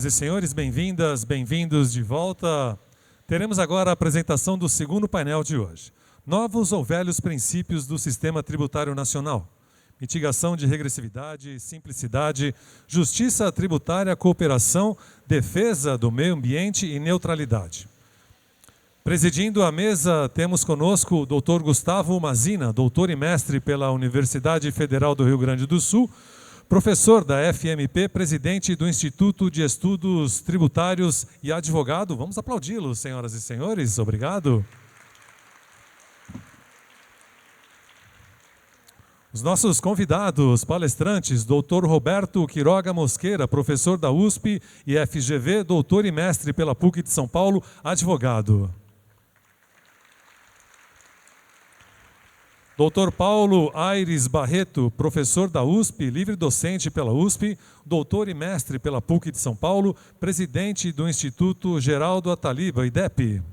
E senhores, bem-vindas, bem-vindos de volta. Teremos agora a apresentação do segundo painel de hoje. Novos ou velhos princípios do Sistema Tributário Nacional. Mitigação de regressividade, simplicidade, justiça tributária, cooperação, defesa do meio ambiente e neutralidade. Presidindo a mesa, temos conosco o Dr. Gustavo Mazina, doutor e mestre pela Universidade Federal do Rio Grande do Sul, professor da FMP, presidente do Instituto de Estudos Tributários e advogado. Vamos aplaudi-lo, senhoras e senhores. Obrigado. Os nossos convidados, palestrantes, Dr. Roberto Quiroga Mosqueira, professor da USP e FGV, doutor e mestre pela PUC de São Paulo, advogado. Dr. Paulo Aires Barreto, professor da USP, livre docente pela USP, doutor e mestre pela PUC de São Paulo, presidente do Instituto Geraldo Ataliba, IDEP.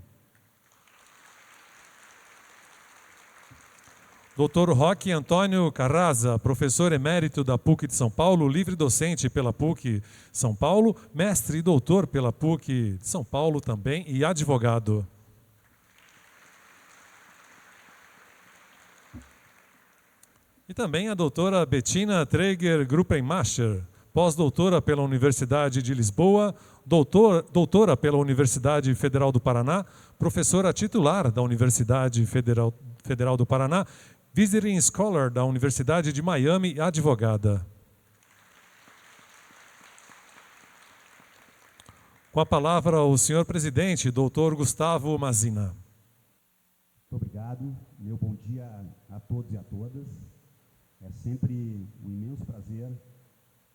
Dr. Roque Antônio Carraza, professor emérito da PUC de São Paulo, livre docente pela PUC São Paulo, mestre e doutor pela PUC de São Paulo também e advogado. E também a doutora Bettina Traeger Gruppenmacher, pós-doutora pela Universidade de Lisboa, doutora pela Universidade Federal do Paraná, professora titular da Universidade Federal do Paraná, Visiting Scholar da Universidade de Miami e advogada. Com a palavra o senhor presidente, doutor Gustavo Mazina. Muito obrigado. Meu bom dia a todos e a todas. É sempre um imenso prazer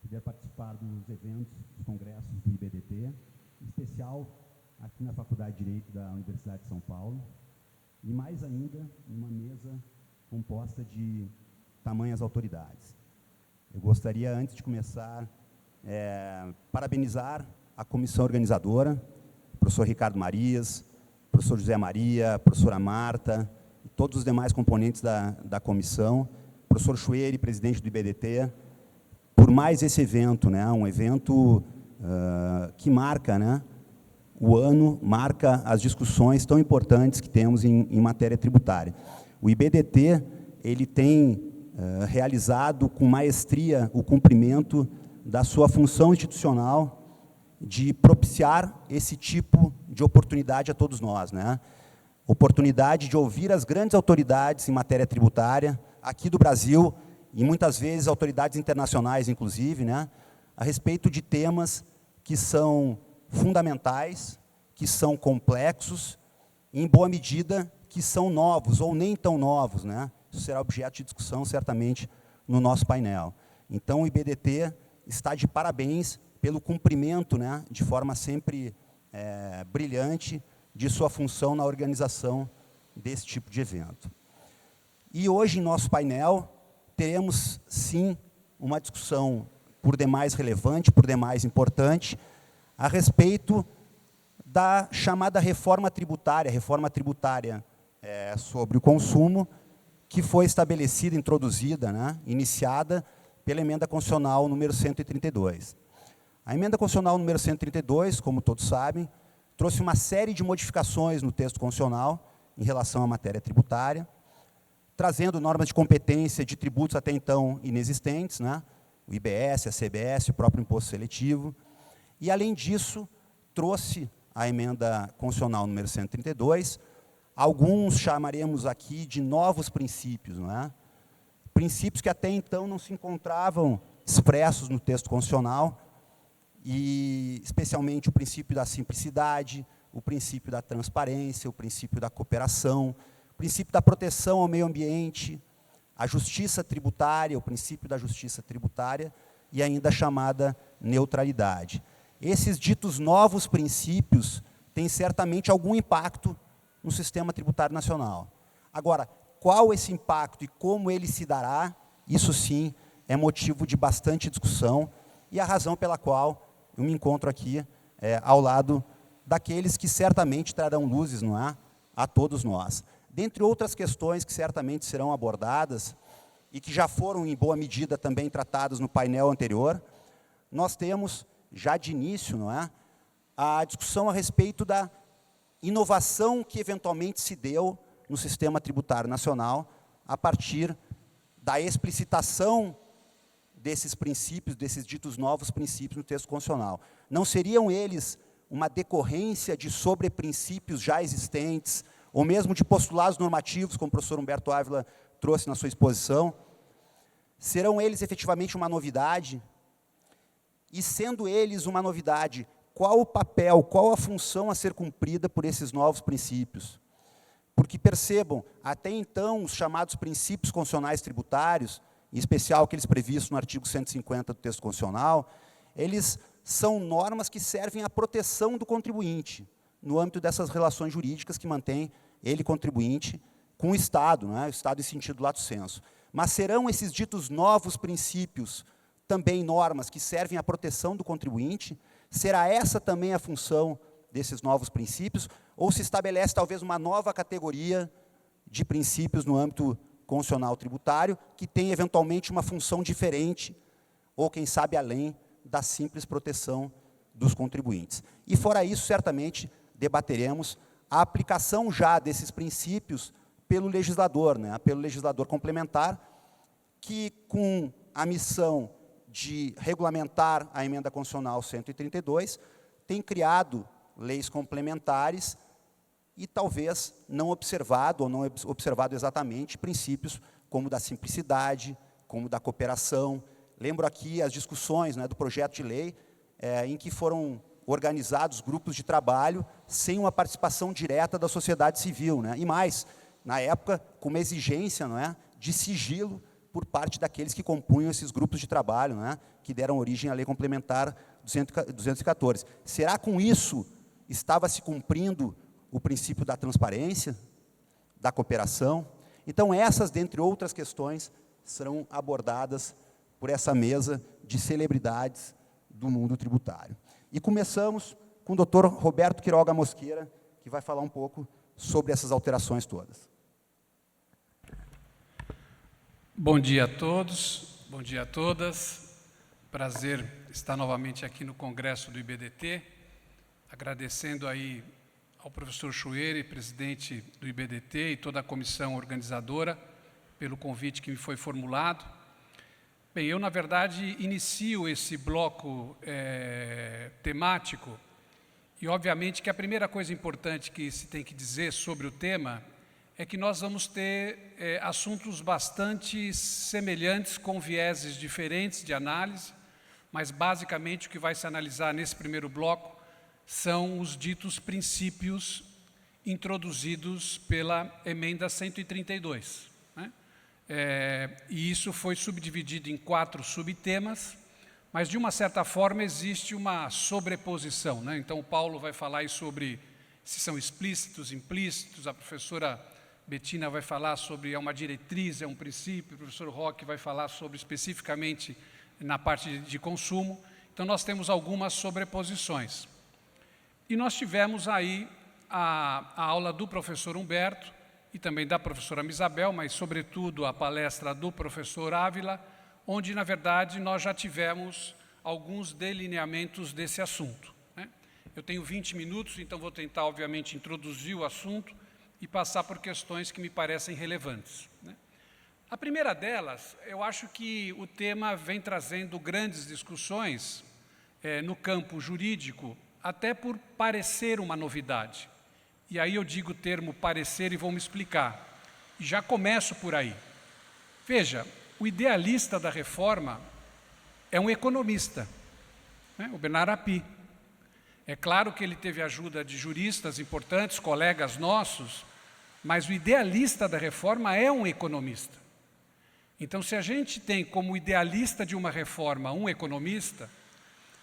poder participar dos eventos, dos congressos do IBDT, em especial aqui na Faculdade de Direito da Universidade de São Paulo, e mais ainda, numa mesa composta de tamanhas autoridades. Eu gostaria, antes de começar, parabenizar a comissão organizadora, o professor Ricardo Marias, o professor José Maria, a professora Marta, e todos os demais componentes da comissão, professor Chueri, presidente do IBDT, por mais esse evento, né, um evento que marca, né, o ano, marca as discussões tão importantes que temos em matéria tributária. O IBDT ele tem realizado com maestria o cumprimento da sua função institucional de propiciar esse tipo de oportunidade a todos nós, né? Oportunidade de ouvir as grandes autoridades em matéria tributária, aqui do Brasil, e muitas vezes autoridades internacionais, inclusive, né, a respeito de temas que são fundamentais, que são complexos, e, em boa medida, que são novos, ou nem tão novos, né? Isso será objeto de discussão, certamente, no nosso painel. Então, o IBDT está de parabéns pelo cumprimento, né, de forma sempre brilhante, de sua função na organização desse tipo de evento. E hoje, em nosso painel, teremos, sim, uma discussão por demais relevante, por demais importante, a respeito da chamada reforma tributária sobre o consumo, que foi estabelecida, introduzida, né, iniciada pela Emenda Constitucional número 132. A Emenda Constitucional número 132, como todos sabem, trouxe uma série de modificações no texto constitucional em relação à matéria tributária, trazendo normas de competência de tributos até então inexistentes, né? O IBS, a CBS, o próprio imposto seletivo. E, além disso, trouxe a Emenda Constitucional número 132, alguns chamaremos aqui de novos princípios, não é? Princípios que até então não se encontravam expressos no texto constitucional, e especialmente o princípio da simplicidade, o princípio da transparência, o princípio da cooperação, o princípio da proteção ao meio ambiente, a justiça tributária, o princípio da justiça tributária e ainda a chamada neutralidade. Esses ditos novos princípios têm certamente algum impacto no sistema tributário nacional. Agora, qual esse impacto e como ele se dará, isso sim é motivo de bastante discussão e a razão pela qual eu me encontro aqui ao lado daqueles que certamente trarão luzes, não é, a todos nós. Dentre outras questões que certamente serão abordadas e que já foram, em boa medida, também tratadas no painel anterior, nós temos já de início, não é, a discussão a respeito da inovação que eventualmente se deu no sistema tributário nacional a partir da explicitação desses princípios, desses ditos novos princípios no texto constitucional. Não seriam eles uma decorrência de sobreprincípios já existentes, ou mesmo de postulados normativos, como o professor Humberto Ávila trouxe na sua exposição? Serão eles efetivamente uma novidade? E sendo eles uma novidade, qual o papel, qual a função a ser cumprida por esses novos princípios? Porque percebam, até então, os chamados princípios constitucionais tributários, em especial aqueles previstos no artigo 150 do texto constitucional, eles são normas que servem à proteção do contribuinte, no âmbito dessas relações jurídicas que mantém ele, contribuinte, com o Estado, não é? O Estado em sentido lato sensu. Mas serão esses ditos novos princípios também normas que servem à proteção do contribuinte? Será essa também a função desses novos princípios? Ou se estabelece talvez uma nova categoria de princípios no âmbito constitucional tributário que tem eventualmente uma função diferente ou, quem sabe, além da simples proteção dos contribuintes? E fora isso, certamente, debateremos a aplicação já desses princípios pelo legislador, né? Pelo legislador complementar, que com a missão de regulamentar a emenda constitucional 132, tem criado leis complementares e talvez não observado, ou não observado exatamente, princípios como da simplicidade, como da cooperação. Lembro aqui as discussões, né, do projeto de lei, em que foram organizados grupos de trabalho sem uma participação direta da sociedade civil, né? E mais, na época, com uma exigência, não é, de sigilo por parte daqueles que compunham esses grupos de trabalho, não é, que deram origem à Lei Complementar 214. Será com isso estava se cumprindo o princípio da transparência, da cooperação? Então, essas, dentre outras questões, serão abordadas por essa mesa de celebridades do mundo tributário. E começamos com o Dr. Roberto Quiroga Mosqueira, que vai falar um pouco sobre essas alterações todas. Bom dia a todos, bom dia a todas. Prazer estar novamente aqui no Congresso do IBDT, agradecendo aí ao professor Chueire, presidente do IBDT, e toda a comissão organizadora, pelo convite que me foi formulado. Bem, eu, na verdade, inicio esse bloco temático, e, obviamente, que a primeira coisa importante que se tem que dizer sobre o tema é que nós vamos ter assuntos bastante semelhantes, com vieses diferentes de análise, mas, basicamente, o que vai se analisar nesse primeiro bloco são os ditos princípios introduzidos pela emenda 132. Né? E isso foi subdividido em 4 subtemas, mas, de uma certa forma, existe uma sobreposição. Né? Então, o Paulo vai falar aí sobre se são explícitos, implícitos, a professora Betina vai falar sobre uma diretriz, um princípio, o professor Roque vai falar sobre especificamente na parte de consumo. Então, nós temos algumas sobreposições. E nós tivemos aí a aula do professor Humberto e também da professora Misabel, mas, sobretudo, a palestra do professor Ávila, onde, na verdade, nós já tivemos alguns delineamentos desse assunto. Né? Eu tenho 20 minutos, então vou tentar, obviamente, introduzir o assunto e passar por questões que me parecem relevantes. Né? A primeira delas, eu acho que o tema vem trazendo grandes discussões no campo jurídico, até por parecer uma novidade. E aí eu digo o termo parecer e vou me explicar. E já começo por aí. Veja, o idealista da reforma é um economista, né? O Bernard Api. É claro que ele teve ajuda de juristas importantes, colegas nossos, mas o idealista da reforma é um economista. Então, se a gente tem como idealista de uma reforma um economista,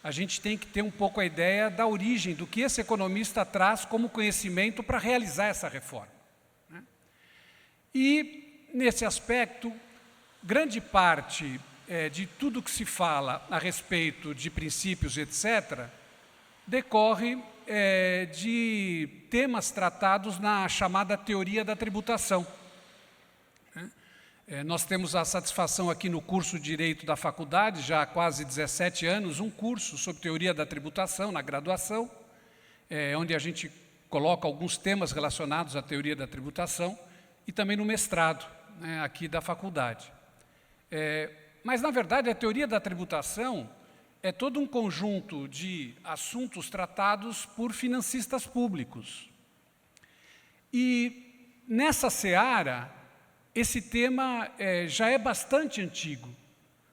a gente tem que ter um pouco a ideia da origem, do que esse economista traz como conhecimento para realizar essa reforma. Né? E, nesse aspecto, grande parte de tudo que se fala a respeito de princípios, etc., decorre de temas tratados na chamada teoria da tributação. Né? Nós temos a satisfação aqui no curso de Direito da faculdade, já há quase 17 anos, um curso sobre teoria da tributação na graduação, onde a gente coloca alguns temas relacionados à teoria da tributação, e também no mestrado, né, aqui da faculdade. Mas, na verdade, a teoria da tributação é todo um conjunto de assuntos tratados por financistas públicos. E, nessa seara, esse tema já é bastante antigo.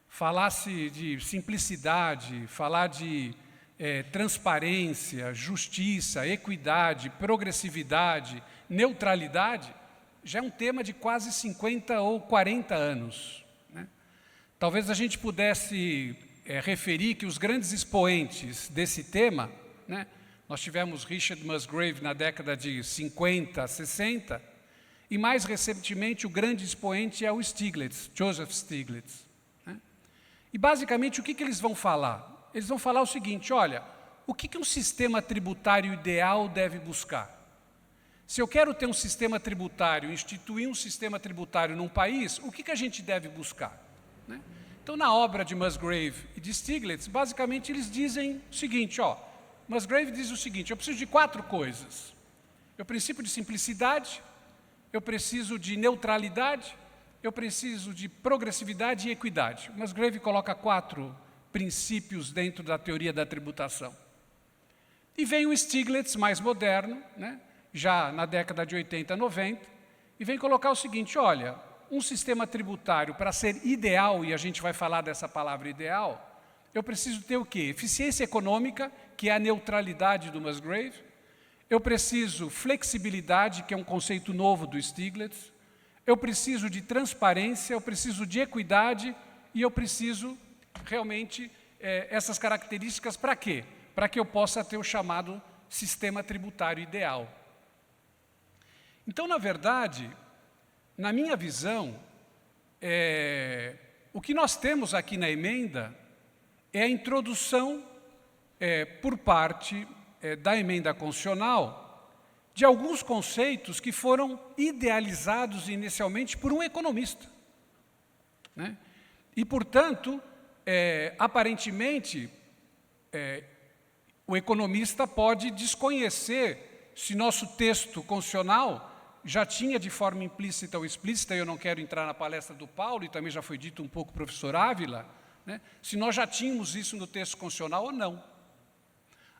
Falar-se de simplicidade, falar de transparência, justiça, equidade, progressividade, neutralidade, já é um tema de quase 50 ou 40 anos. Né? Talvez a gente pudesse referir que os grandes expoentes desse tema, né, nós tivemos Richard Musgrave na década de 50, 60, e mais recentemente o grande expoente é o Stiglitz, Joseph Stiglitz. Né? E basicamente o que eles vão falar? Eles vão falar o seguinte: olha, o que um sistema tributário ideal deve buscar? Se eu quero ter um sistema tributário, instituir um sistema tributário num país, o que a gente deve buscar? Né? Então, na obra de Musgrave e de Stiglitz, basicamente eles dizem o seguinte, Musgrave diz o seguinte: eu preciso de 4 coisas. Eu preciso de simplicidade, eu preciso de neutralidade, eu preciso de progressividade e equidade. Musgrave coloca 4 princípios dentro da teoria da tributação. E vem o Stiglitz, mais moderno, né, já na década de 80, 90, e vem colocar o seguinte: olha, um sistema tributário, para ser ideal, e a gente vai falar dessa palavra ideal, eu preciso ter o quê? Eficiência econômica, que é a neutralidade do Musgrave. Eu preciso flexibilidade, que é um conceito novo do Stiglitz. Eu preciso de transparência, eu preciso de equidade e eu preciso realmente essas características para quê? Para que eu possa ter o chamado sistema tributário ideal. Então, na verdade, na minha visão, o que nós temos aqui na emenda é a introdução por parte da emenda constitucional de alguns conceitos que foram idealizados inicialmente por um economista. Né? E, portanto, aparentemente, o economista pode desconhecer se nosso texto constitucional já tinha de forma implícita ou explícita, eu não quero entrar na palestra do Paulo, e também já foi dito um pouco pelo professor Ávila, né, se nós já tínhamos isso no texto constitucional ou não.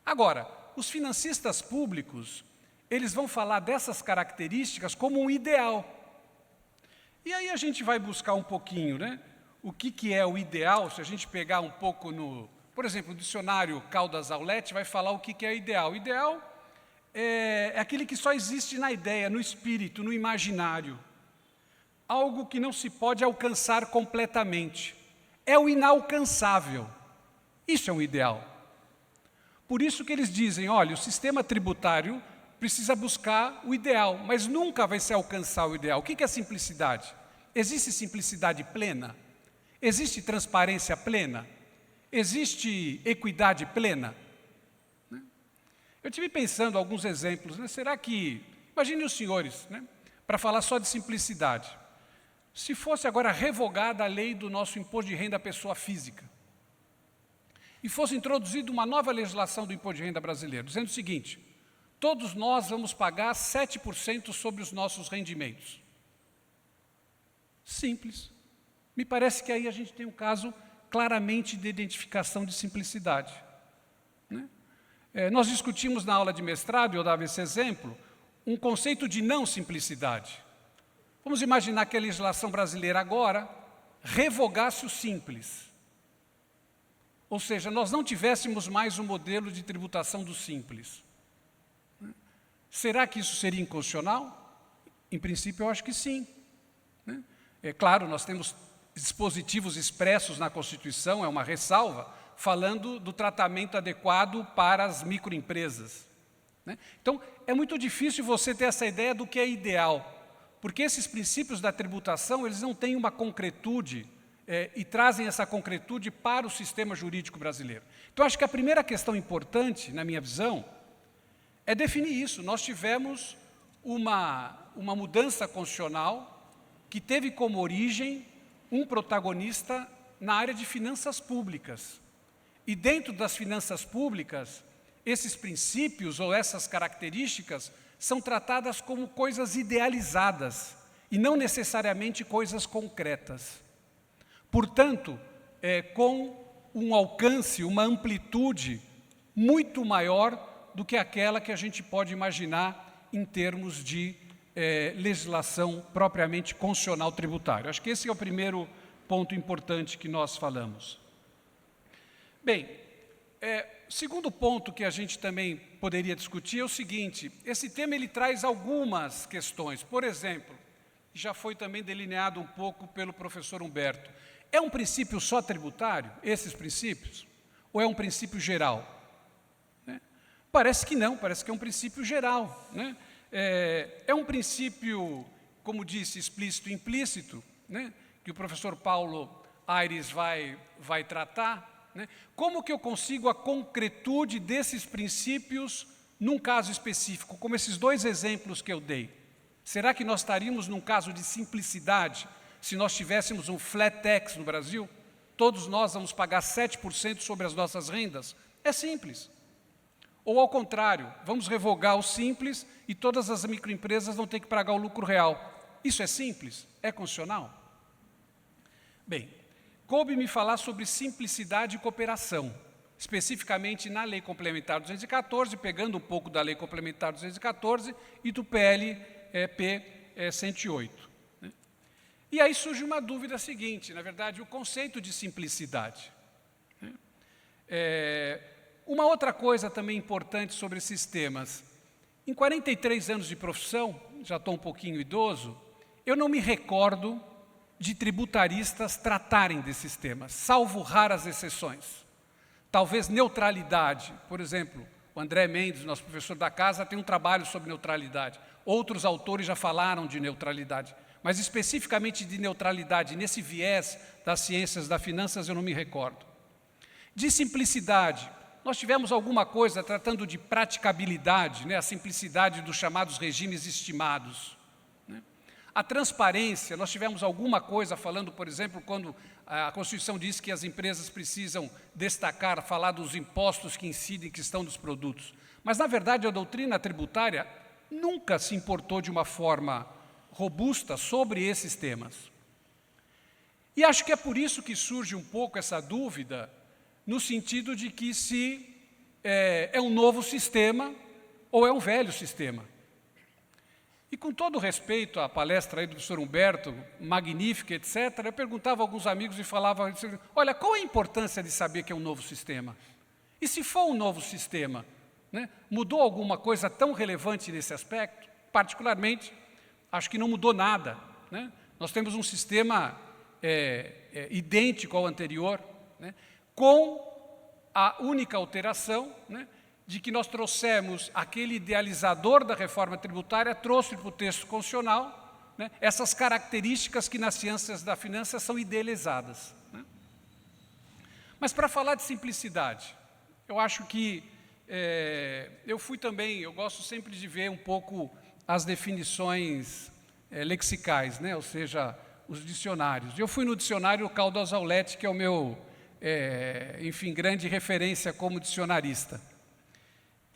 Agora, os financistas públicos, eles vão falar dessas características como um ideal. E aí a gente vai buscar um pouquinho, né, o que é o ideal, se a gente pegar um pouco no... Por exemplo, o dicionário Caldas Aulet vai falar o que é ideal. O ideal é aquele que só existe na ideia, no espírito, no imaginário. Algo que não se pode alcançar completamente. É o inalcançável. Isso é um ideal. Por isso que eles dizem, olha, o sistema tributário precisa buscar o ideal, mas nunca vai se alcançar o ideal. O que é simplicidade? Existe simplicidade plena? Existe transparência plena? Existe equidade plena? Eu estive pensando alguns exemplos, né? Será que, imagine os senhores, né? Para falar só de simplicidade, se fosse agora revogada a lei do nosso imposto de renda à pessoa física, e fosse introduzida uma nova legislação do imposto de renda brasileiro, dizendo o seguinte: todos nós vamos pagar 7% sobre os nossos rendimentos. Simples. Me parece que aí a gente tem um caso claramente de identificação de simplicidade. Né? Nós discutimos na aula de mestrado, eu dava esse exemplo, um conceito de não simplicidade. Vamos imaginar que a legislação brasileira agora revogasse o simples. Ou seja, nós não tivéssemos mais um modelo de tributação do simples. Será que isso seria inconstitucional? Em princípio, eu acho que sim. É claro, nós temos dispositivos expressos na Constituição, é uma ressalva, falando do tratamento adequado para as microempresas. Então, é muito difícil você ter essa ideia do que é ideal, porque esses princípios da tributação, eles não têm uma concretude e trazem essa concretude para o sistema jurídico brasileiro. Então, acho que a primeira questão importante, na minha visão, é definir isso. Nós tivemos uma mudança constitucional que teve como origem um protagonista na área de finanças públicas. E dentro das finanças públicas, esses princípios ou essas características são tratadas como coisas idealizadas e não necessariamente coisas concretas. Portanto, com um alcance, uma amplitude muito maior do que aquela que a gente pode imaginar em termos de legislação propriamente constitucional tributária. Acho que esse é o primeiro ponto importante que nós falamos. Bem, segundo ponto que a gente também poderia discutir é o seguinte: esse tema ele traz algumas questões. Por exemplo, já foi também delineado um pouco pelo professor Humberto. É um princípio só tributário, esses princípios? Ou é um princípio geral? Parece que não, parece que é um princípio geral. É um princípio, como disse, explícito e implícito, que o professor Paulo Aires vai tratar. Como que eu consigo a concretude desses princípios num caso específico, como esses dois exemplos que eu dei? Será que nós estaríamos num caso de simplicidade se nós tivéssemos um flat tax no Brasil? Todos nós vamos pagar 7% sobre as nossas rendas? É simples. Ou ao contrário, vamos revogar o simples e todas as microempresas vão ter que pagar o lucro real. Isso é simples? É constitucional? Bem, coube-me falar sobre simplicidade e cooperação, especificamente na Lei Complementar 214, pegando um pouco da Lei Complementar 214 e do PLP 108. E aí surge uma dúvida seguinte, na verdade, o conceito de simplicidade. Uma outra coisa também importante sobre esses temas. Em 43 anos de profissão, já estou um pouquinho idoso, eu não me recordo de tributaristas tratarem desses temas, salvo raras exceções. Talvez neutralidade, por exemplo, o André Mendes, nosso professor da casa, tem um trabalho sobre neutralidade. Outros autores já falaram de neutralidade, mas especificamente de neutralidade, nesse viés das ciências das finanças, eu não me recordo. De simplicidade, nós tivemos alguma coisa tratando de praticabilidade, a simplicidade dos chamados regimes estimados. A transparência, nós tivemos alguma coisa falando, por exemplo, quando a Constituição diz que as empresas precisam destacar, falar dos impostos que incidem, que estão nos produtos. Mas, na verdade, a doutrina tributária nunca se importou de uma forma robusta sobre esses temas. E acho que é por isso que surge um pouco essa dúvida, no sentido de que se é um novo sistema ou é um velho sistema. E com todo respeito à palestra aí do professor Humberto, magnífica, etc., eu perguntava a alguns amigos e falava, olha, qual a importância de saber que é um novo sistema? E se for um novo sistema, mudou alguma coisa tão relevante nesse aspecto? Particularmente, acho que não mudou nada. Nós temos um sistema idêntico ao anterior, com a única alteração, de que nós trouxemos aquele idealizador da reforma tributária, trouxe para o texto constitucional essas características que nas ciências da finança são idealizadas. Mas para falar de simplicidade, eu acho que eu gosto sempre de ver um pouco as definições lexicais, ou seja, os dicionários. Eu fui no dicionário Caldas Aulete, que é o meu, grande referência como dicionarista.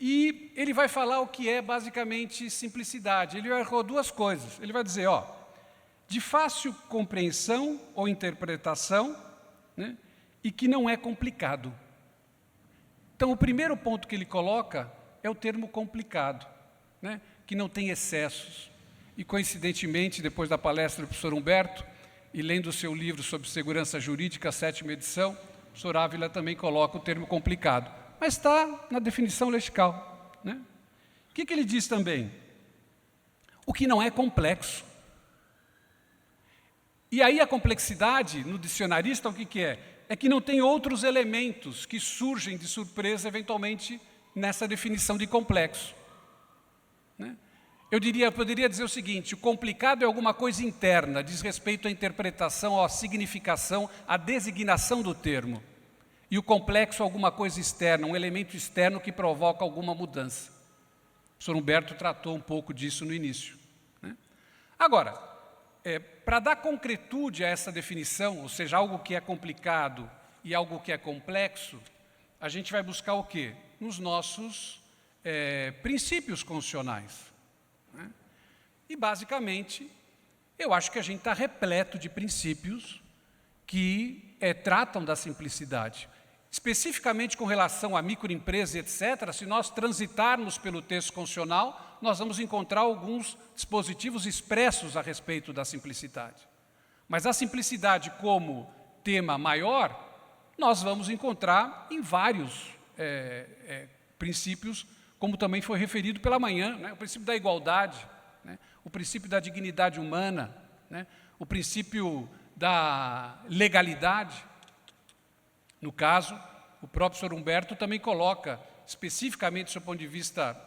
E ele vai falar o que é basicamente simplicidade. Ele errou duas coisas. Ele vai dizer, de fácil compreensão ou interpretação, e que não é complicado. Então, o primeiro ponto que ele coloca é o termo complicado, que não tem excessos. E, coincidentemente, depois da palestra do professor Humberto, e lendo o seu livro sobre segurança jurídica, 7ª edição, o professor Ávila também coloca o termo complicado. Mas está na definição lexical. O que ele diz também? O que não é complexo. E aí a complexidade, no dicionarista, o que é? É que não tem outros elementos que surgem de surpresa, eventualmente, nessa definição de complexo. Eu poderia dizer o seguinte: o complicado é alguma coisa interna, diz respeito à interpretação, à significação, à designação do termo. E o complexo é alguma coisa externa, um elemento externo que provoca alguma mudança. O professor Humberto tratou um pouco disso no início. Agora, para dar concretude a essa definição, ou seja, algo que é complicado e algo que é complexo, a gente vai buscar o quê? Nos nossos princípios constitucionais, né? E, basicamente, eu acho que a gente está repleto de princípios que tratam da simplicidade. Especificamente com relação à microempresa, etc., se nós transitarmos pelo texto constitucional, nós vamos encontrar alguns dispositivos expressos a respeito da simplicidade. Mas a simplicidade como tema maior, nós vamos encontrar em vários princípios, como também foi referido pela manhã, né? O princípio da igualdade, né? O princípio da dignidade humana, né? O princípio da legalidade. No caso, o próprio Sr. Humberto também coloca, especificamente do seu ponto de vista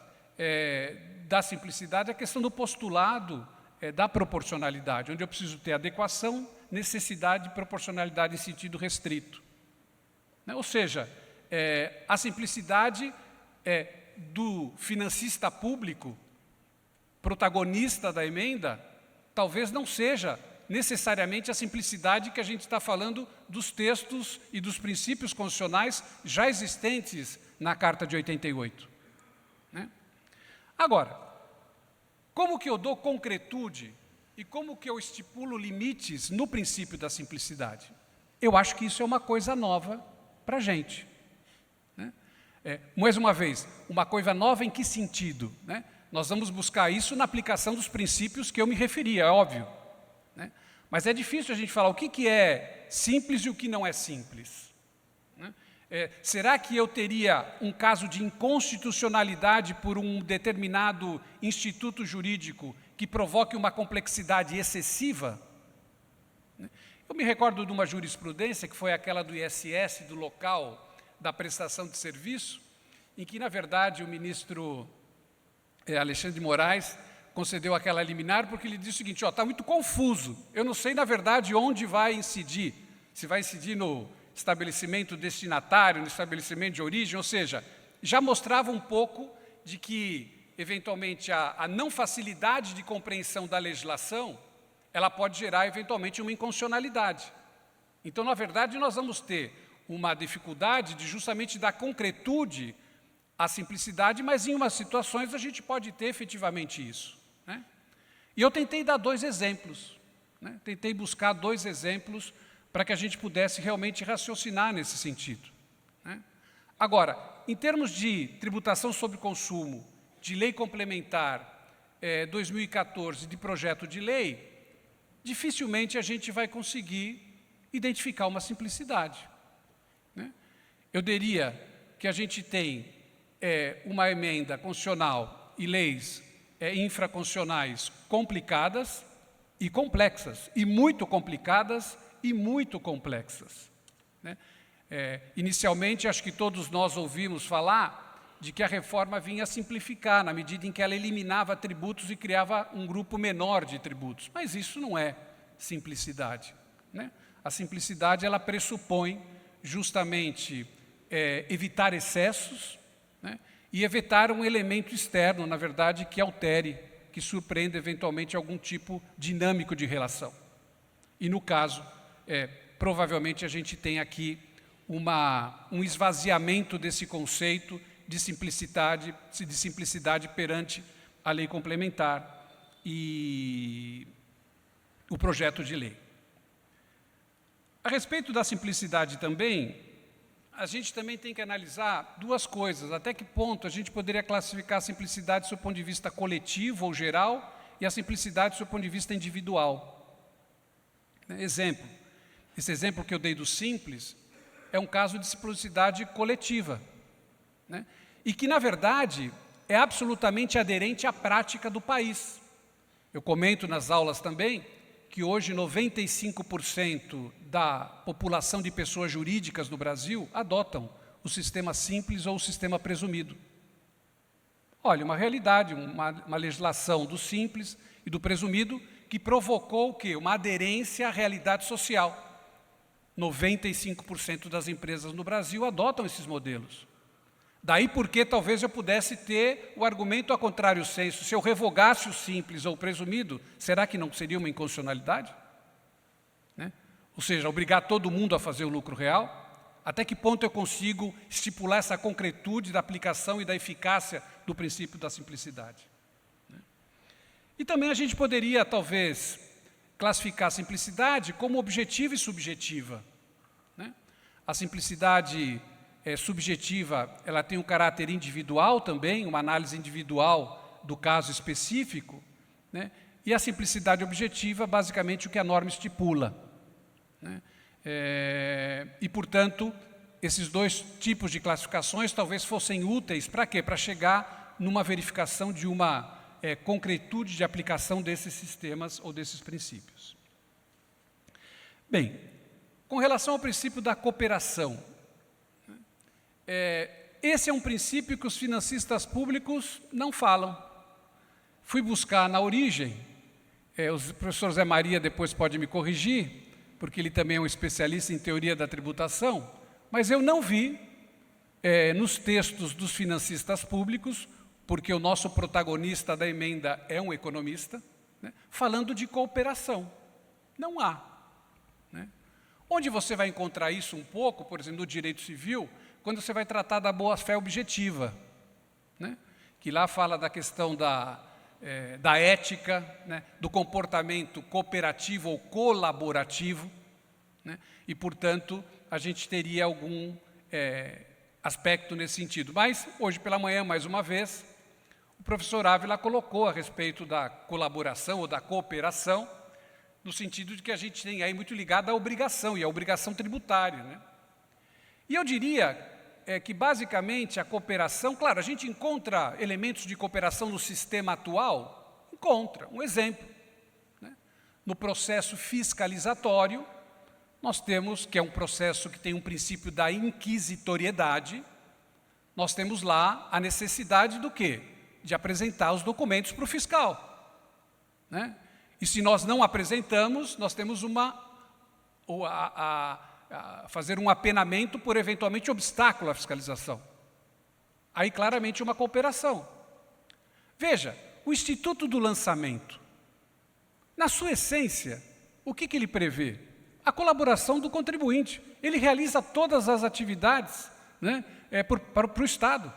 da simplicidade, a questão do postulado da proporcionalidade, onde eu preciso ter adequação, necessidade e proporcionalidade em sentido restrito. Ou seja, a simplicidade do financista público, protagonista da emenda, talvez não seja necessariamente a simplicidade que a gente está falando dos textos e dos princípios constitucionais já existentes na Carta de 88. Né? Agora, como que eu dou concretude e como que eu estipulo limites no princípio da simplicidade? Eu acho que isso é uma coisa nova para a gente. Né? Mais uma vez, uma coisa nova em que sentido? Né? Nós vamos buscar isso na aplicação dos princípios que eu me referi, é óbvio. Né? Mas é difícil a gente falar o que é simples e o que não é simples. Né? Será que eu teria um caso de inconstitucionalidade por um determinado instituto jurídico que provoque uma complexidade excessiva? Eu me recordo de uma jurisprudência, que foi aquela do ISS, do local da prestação de serviço, em que, na verdade, o ministro Alexandre de Moraes concedeu aquela liminar porque ele disse o seguinte: está muito confuso, eu não sei, na verdade, onde vai incidir, se vai incidir no estabelecimento destinatário, no estabelecimento de origem, ou seja, já mostrava um pouco de que, eventualmente, a não facilidade de compreensão da legislação, ela pode gerar, eventualmente, uma inconstitucionalidade. Então, na verdade, nós vamos ter uma dificuldade de justamente dar concretude à simplicidade, mas em umas situações a gente pode ter efetivamente isso. Né? E eu tentei dar 2 exemplos, né? Tentei buscar 2 exemplos para que a gente pudesse realmente raciocinar nesse sentido. Né? Agora, em termos de tributação sobre consumo, de lei complementar 2014, de projeto de lei, dificilmente a gente vai conseguir identificar uma simplicidade. Né? Eu diria que a gente tem uma emenda constitucional e leis infraconstitucionais complicadas e complexas, e muito complicadas e muito complexas. Né? Inicialmente, acho que todos nós ouvimos falar de que a reforma vinha simplificar, na medida em que ela eliminava tributos e criava um grupo menor de tributos. Mas isso não é simplicidade. Né? A simplicidade, ela pressupõe justamente evitar excessos, né? E evitar um elemento externo, na verdade, que altere, que surpreenda eventualmente algum tipo dinâmico de relação. E no caso, provavelmente a gente tem aqui um esvaziamento desse conceito de simplicidade perante a lei complementar e o projeto de lei. A respeito da simplicidade também, a gente também tem que analisar 2 coisas. Até que ponto a gente poderia classificar a simplicidade do seu ponto de vista coletivo ou geral e a simplicidade do seu ponto de vista individual. Exemplo. Esse exemplo que eu dei do simples é um caso de simplicidade coletiva, né? E que, na verdade, é absolutamente aderente à prática do país. Eu comento nas aulas também que hoje 95% da população de pessoas jurídicas no Brasil adotam o sistema simples ou o sistema presumido. Olha, uma realidade, uma legislação do simples e do presumido que provocou o quê? Uma aderência à realidade social. 95% das empresas no Brasil adotam esses modelos. Daí porque talvez eu pudesse ter o argumento a contrário senso. Se eu revogasse o simples ou o presumido, será que não seria uma inconstitucionalidade? Né? Ou seja, obrigar todo mundo a fazer o lucro real? Até que ponto eu consigo estipular essa concretude da aplicação e da eficácia do princípio da simplicidade? Né? E também a gente poderia, talvez, classificar a simplicidade como objetiva e subjetiva. Né? A simplicidade subjetiva, ela tem um caráter individual também, uma análise individual do caso específico, né? E a simplicidade objetiva, basicamente, o que a norma estipula. Né? E, portanto, esses dois tipos de classificações talvez fossem úteis para quê? Para chegar numa verificação de uma concretude de aplicação desses sistemas ou desses princípios. Bem, com relação ao princípio da cooperação, esse é um princípio que os financistas públicos não falam. Fui buscar na origem, o professor Zé Maria depois pode me corrigir, porque ele também é um especialista em teoria da tributação, mas eu não vi nos textos dos financistas públicos, porque o nosso protagonista da emenda é um economista, né, falando de cooperação. Não há. Né? Onde você vai encontrar isso um pouco, por exemplo, no direito civil, quando você vai tratar da boa-fé objetiva, né? Que lá fala da questão da ética, né? Do comportamento cooperativo ou colaborativo, né? E, portanto, a gente teria algum aspecto nesse sentido. Mas, hoje pela manhã, mais uma vez, o professor Ávila colocou a respeito da colaboração ou da cooperação, no sentido de que a gente tem aí muito ligado à obrigação, e à obrigação tributária, né? E eu diria que, basicamente, a cooperação, claro, a gente encontra elementos de cooperação no sistema atual, encontra, um exemplo. Né? No processo fiscalizatório, nós temos, que é um processo que tem um princípio da inquisitoriedade, nós temos lá a necessidade do quê? De apresentar os documentos para o fiscal. Né? E se nós não apresentamos, nós temos fazer um apenamento por eventualmente obstáculo à fiscalização. Aí claramente uma cooperação. Veja, o Instituto do Lançamento, na sua essência, o que ele prevê? A colaboração do contribuinte. Ele realiza todas as atividades, né, para o Estado.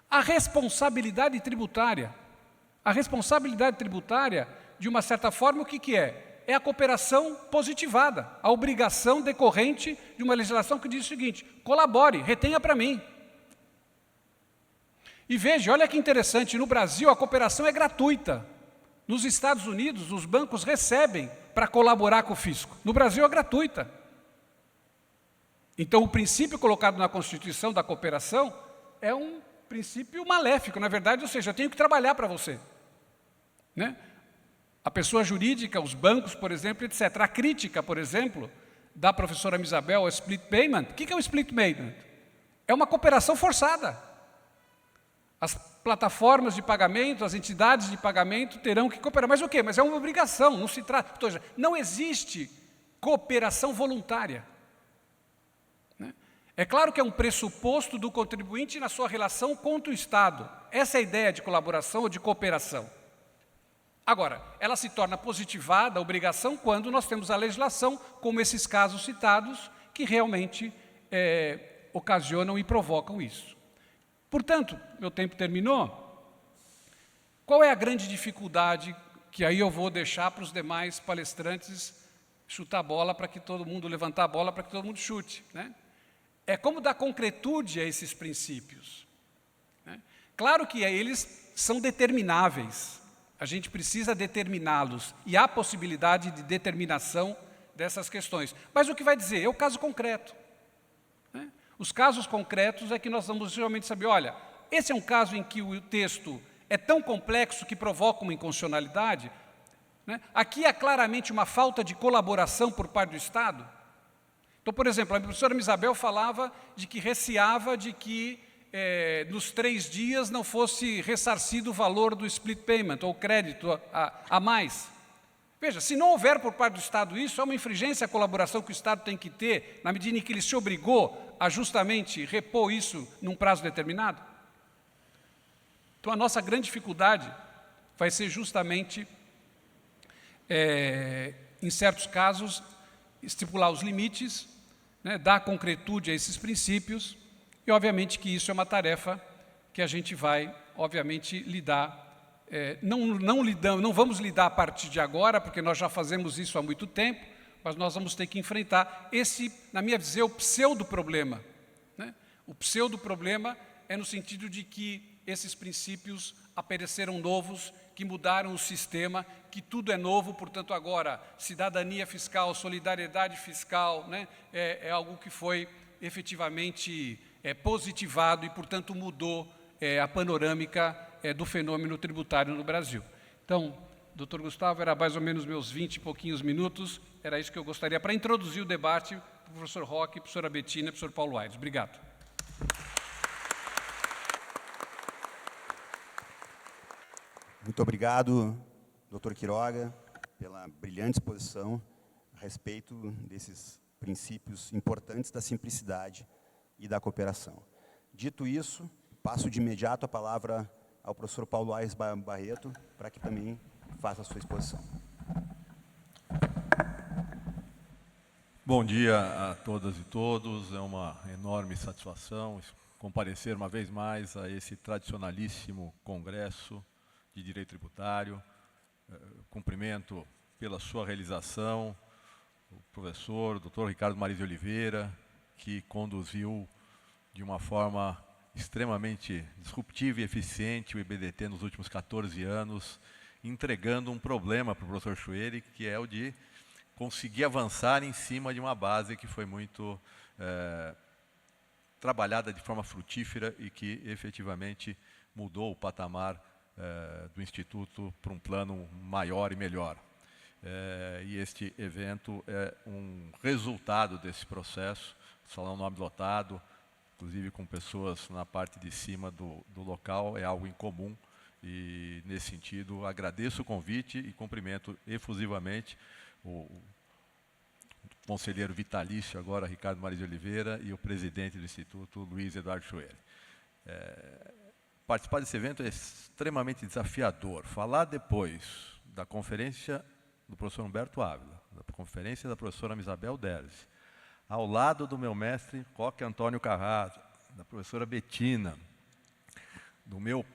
A responsabilidade tributária. A responsabilidade tributária, de uma certa forma, o que é? É a cooperação positivada, a obrigação decorrente de uma legislação que diz o seguinte: colabore, retenha para mim. E veja, olha que interessante, no Brasil a cooperação é gratuita. Nos Estados Unidos, os bancos recebem para colaborar com o fisco. No Brasil é gratuita. Então, o princípio colocado na Constituição da cooperação é um princípio maléfico, na verdade, ou seja, eu tenho que trabalhar para você. Né? A pessoa jurídica, os bancos, por exemplo, etc. A crítica, por exemplo, da professora Isabel ao split payment. O que é o split payment? É uma cooperação forçada. As plataformas de pagamento, as entidades de pagamento terão que cooperar. Mas o quê? Mas é uma obrigação, não se trata... Ou seja, não existe cooperação voluntária. Né? É claro que é um pressuposto do contribuinte na sua relação com o Estado. Essa é a ideia de colaboração ou de cooperação. Agora, ela se torna positivada, a obrigação, quando nós temos a legislação, como esses casos citados, que realmente ocasionam e provocam isso. Portanto, meu tempo terminou. Qual é a grande dificuldade, que aí eu vou deixar para os demais palestrantes chutar a bola, para que todo mundo, levantar a bola, para que todo mundo chute, né? É como dar concretude a esses princípios. Né? Claro que eles são determináveis. A gente precisa determiná-los, e há possibilidade de determinação dessas questões. Mas o que vai dizer? É o caso concreto. Né? Os casos concretos é que nós vamos realmente saber, olha, esse é um caso em que o texto é tão complexo que provoca uma inconstitucionalidade. Né? Aqui há claramente uma falta de colaboração por parte do Estado. Então, por exemplo, a professora Isabel falava de que receava de que nos 3 dias não fosse ressarcido o valor do split payment, ou crédito a mais. Veja, se não houver por parte do Estado isso, é uma infringência à colaboração que o Estado tem que ter, na medida em que ele se obrigou a justamente repor isso num prazo determinado. Então, a nossa grande dificuldade vai ser justamente, em certos casos, estipular os limites, né, dar concretude a esses princípios, e obviamente que isso é uma tarefa que a gente vai, obviamente, lidar. Não vamos lidar a partir de agora, porque nós já fazemos isso há muito tempo, mas nós vamos ter que enfrentar esse, na minha visão, o pseudo-problema. Né? O pseudo-problema é no sentido de que esses princípios apareceram novos, que mudaram o sistema, que tudo é novo, portanto, agora, cidadania fiscal, solidariedade fiscal, né, é algo que foi efetivamente positivado e, portanto, mudou a panorâmica do fenômeno tributário no Brasil. Então, doutor Gustavo, era mais ou menos meus 20 e pouquinhos minutos, era isso que eu gostaria para introduzir o debate, professor Roque, professora Bettina e professor Paulo Aires. Obrigado. Muito obrigado, doutor Quiroga, pela brilhante exposição a respeito desses princípios importantes da simplicidade e da cooperação. Dito isso, passo de imediato a palavra ao professor Paulo Aires Barreto, para que também faça a sua exposição. Bom dia a todas e todos, é uma enorme satisfação comparecer uma vez mais a esse tradicionalíssimo Congresso de Direito Tributário. Cumprimento pela sua realização o professor, Dr. Ricardo Maris de Oliveira, que conduziu de uma forma extremamente disruptiva e eficiente o IBDT nos últimos 14 anos, entregando um problema para o professor Chueri, que é o de conseguir avançar em cima de uma base que foi muito trabalhada de forma frutífera e que efetivamente mudou o patamar do Instituto para um plano maior e melhor. E este evento é um resultado desse processo, salão nome lotado, inclusive com pessoas na parte de cima do local, é algo incomum e, nesse sentido, agradeço o convite e cumprimento efusivamente o conselheiro vitalício, agora Ricardo Maris de Oliveira, e o presidente do Instituto, Luiz Eduardo Chueri. Participar desse evento é extremamente desafiador. Falar depois da conferência do professor Humberto Ávila, da conferência da professora Isabel Derzi, ao lado do meu mestre Roque Antônio Carrasco, da professora Bettina, do meu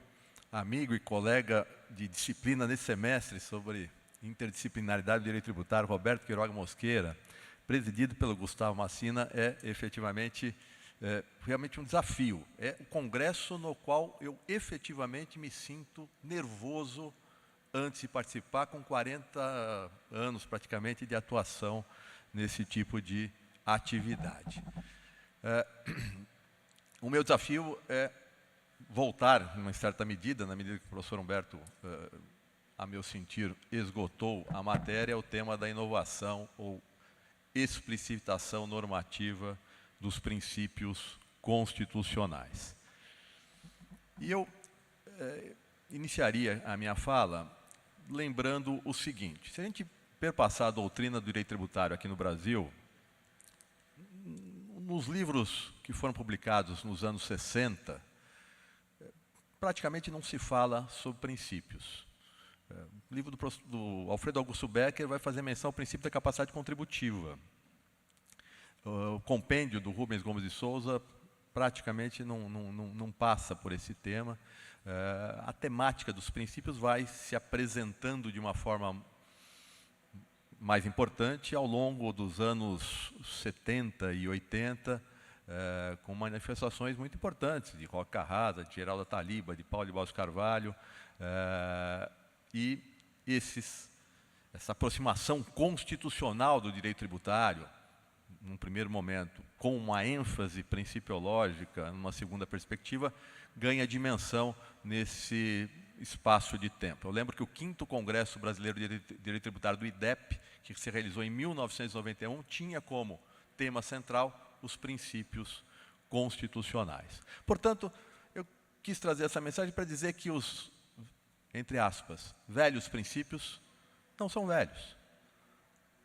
amigo e colega de disciplina nesse semestre sobre interdisciplinaridade do direito tributário, Roberto Quiroga Mosqueira, presidido pelo Gustavo Massina, é efetivamente realmente um desafio. É o congresso no qual eu efetivamente me sinto nervoso antes de participar, com 40 anos praticamente de atuação nesse tipo de atividade. O meu desafio é voltar, em uma certa medida, na medida que o professor Humberto, a meu sentir, esgotou a matéria, ao tema da inovação ou explicitação normativa dos princípios constitucionais. E eu iniciaria a minha fala lembrando o seguinte: se a gente perpassar a doutrina do direito tributário aqui no Brasil, nos livros que foram publicados nos anos 60, praticamente não se fala sobre princípios. O livro do Alfredo Augusto Becker vai fazer menção ao princípio da capacidade contributiva. O compêndio do Rubens Gomes de Souza praticamente não passa por esse tema. A temática dos princípios vai se apresentando de uma forma mais importante ao longo dos anos 70 e 80, com manifestações muito importantes de Roque Carrasa, de Geraldo Taliba, de Paulo de Barros Carvalho, e essa aproximação constitucional do direito tributário, num primeiro momento, com uma ênfase principiológica, numa segunda perspectiva, ganha dimensão nesse espaço de tempo. Eu lembro que o 5º Congresso Brasileiro de Direito Tributário do IDEP, que se realizou em 1991, tinha como tema central os princípios constitucionais. Portanto, eu quis trazer essa mensagem para dizer que os, entre aspas, velhos princípios não são velhos.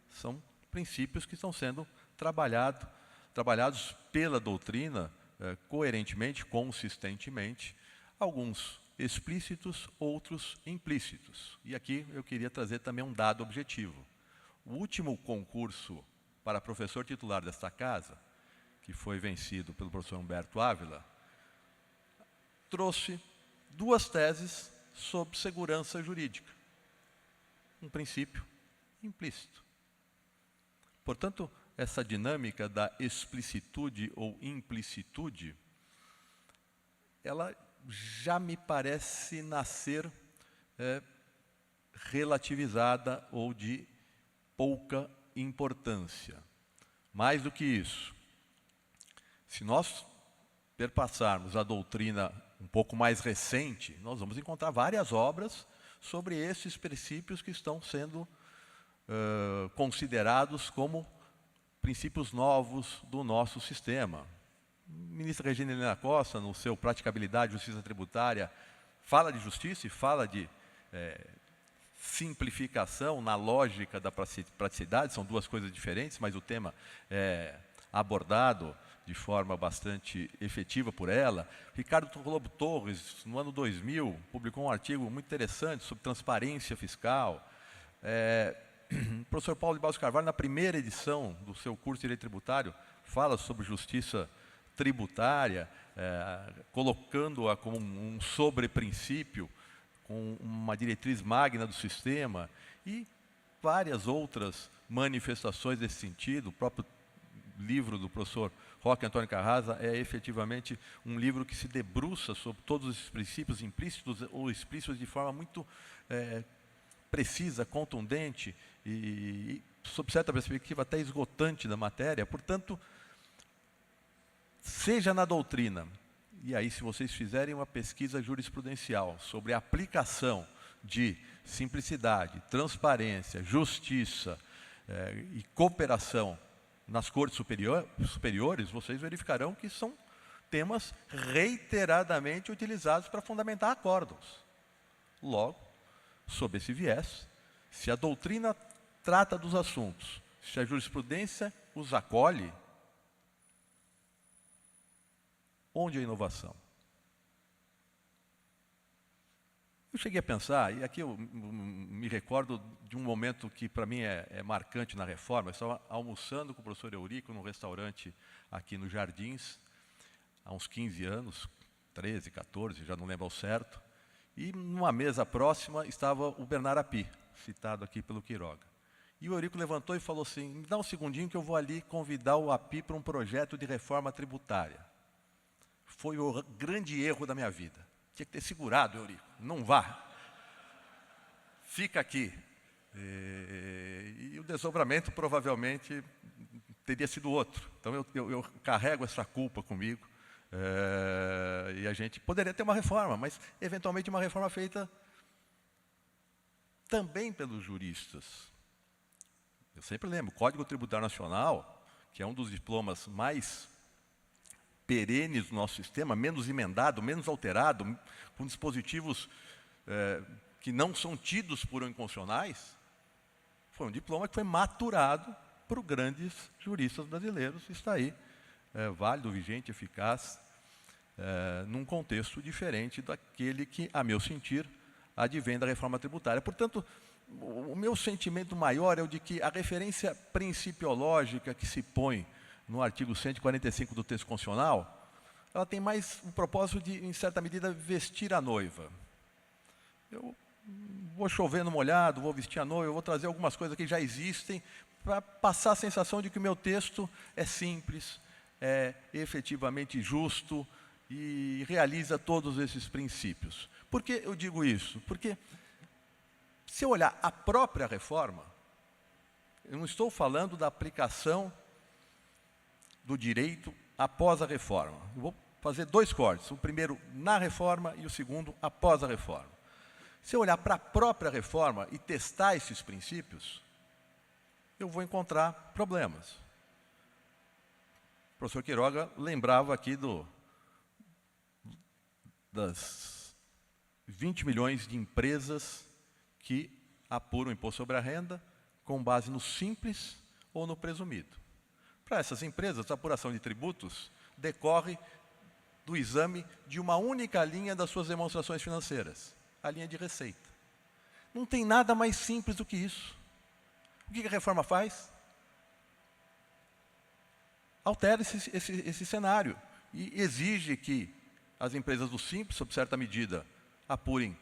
São princípios que estão sendo trabalhados pela doutrina coerentemente, consistentemente, alguns explícitos, outros implícitos. E aqui eu queria trazer também um dado objetivo. O último concurso para professor titular desta casa, que foi vencido pelo professor Humberto Ávila, trouxe 2 teses sobre segurança jurídica. Um princípio implícito. Portanto, essa dinâmica da explicitude ou implicitude, ela já me parece nascer relativizada ou de pouca importância. Mais do que isso, se nós perpassarmos a doutrina um pouco mais recente, nós vamos encontrar várias obras sobre esses princípios que estão sendo considerados como princípios novos do nosso sistema. A ministra Regina Helena Costa, no seu Praticabilidade e Justiça Tributária, fala de justiça e fala de simplificação na lógica da praticidade, são 2 coisas diferentes, mas o tema é abordado de forma bastante efetiva por ela. Ricardo Lobo Torres, no ano 2000, publicou um artigo muito interessante sobre transparência fiscal. O professor Paulo de Barros Carvalho, na primeira edição do seu curso de Direito Tributário, fala sobre justiça tributária, colocando-a como um sobreprincípio, com uma diretriz magna do sistema, e várias outras manifestações desse sentido. O próprio livro do professor Roque Antônio Carrasa é efetivamente um livro que se debruça sobre todos esses princípios implícitos ou explícitos de forma muito precisa, contundente e, sob certa perspectiva, até esgotante da matéria. Portanto, seja na doutrina, e aí se vocês fizerem uma pesquisa jurisprudencial sobre a aplicação de simplicidade, transparência, justiça e cooperação nas cortes superiores, vocês verificarão que são temas reiteradamente utilizados para fundamentar acordos. Logo, sob esse viés, se a doutrina trata dos assuntos, se a jurisprudência os acolhe, onde é a inovação? Eu cheguei a pensar, e aqui eu me recordo de um momento que para mim é marcante na reforma. Eu estava almoçando com o professor Eurico num restaurante aqui nos Jardins, há uns 15 anos, 13, 14, já não lembro ao certo, e numa mesa próxima estava o Bernard Api, citado aqui pelo Quiroga. E o Eurico levantou e falou assim: me dá um segundinho que eu vou ali convidar o Api para um projeto de reforma tributária. Foi o grande erro da minha vida. Tinha que ter segurado, Eurico. Não vá. Fica aqui. E o desdobramento provavelmente teria sido outro. Então eu carrego essa culpa comigo. E a gente poderia ter uma reforma, mas eventualmente uma reforma feita também pelos juristas. Eu sempre lembro, o Código Tributário Nacional, que é um dos diplomas mais perenes do nosso sistema, menos emendado, menos alterado, com dispositivos que não são tidos por inconstitucionais, foi um diploma que foi maturado por grandes juristas brasileiros. Está aí, válido, vigente, eficaz, num contexto diferente daquele que, a meu sentir, advém da reforma tributária. Portanto, o meu sentimento maior é o de que a referência principiológica que se põe no artigo 145 do texto constitucional, ela tem mais o propósito de, em certa medida, vestir a noiva. Eu vou chover no molhado, vou vestir a noiva, eu vou trazer algumas coisas que já existem para passar a sensação de que o meu texto é simples, é efetivamente justo e realiza todos esses princípios. Por que eu digo isso? Porque, se eu olhar a própria reforma, eu não estou falando da aplicação do direito após a reforma. Eu vou fazer 2 cortes, o primeiro na reforma e o segundo após a reforma. Se eu olhar para a própria reforma e testar esses princípios, eu vou encontrar problemas. O professor Quiroga lembrava aqui das 20 milhões de empresas que apura o imposto sobre a renda com base no simples ou no presumido. Para essas empresas, a apuração de tributos decorre do exame de uma única linha das suas demonstrações financeiras, a linha de receita. Não tem nada mais simples do que isso. O que a reforma faz? Altera esse cenário e exige que as empresas do Simples, sob certa medida, apurem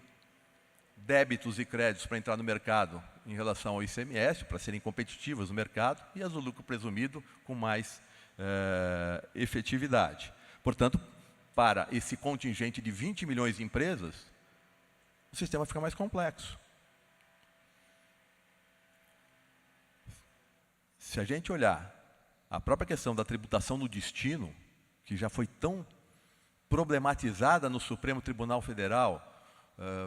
débitos e créditos para entrar no mercado em relação ao ICMS, para serem competitivas no mercado, e as do lucro presumido com mais efetividade. Portanto, para esse contingente de 20 milhões de empresas, o sistema fica mais complexo. Se a gente olhar a própria questão da tributação no destino, que já foi tão problematizada no Supremo Tribunal Federal,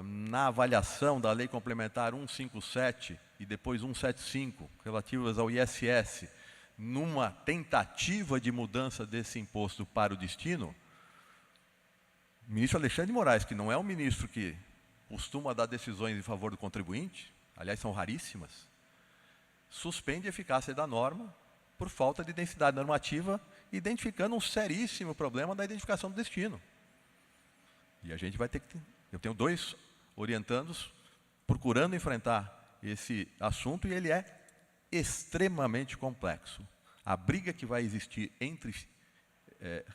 na avaliação da Lei Complementar 157 e depois 175, relativas ao ISS, numa tentativa de mudança desse imposto para o destino, o ministro Alexandre de Moraes, que não é um ministro que costuma dar decisões em favor do contribuinte, aliás, são raríssimas, suspende a eficácia da norma por falta de densidade normativa, identificando um seríssimo problema da identificação do destino. E a gente vai ter que... Eu tenho 2 orientandos procurando enfrentar esse assunto e ele é extremamente complexo. A briga que vai existir entre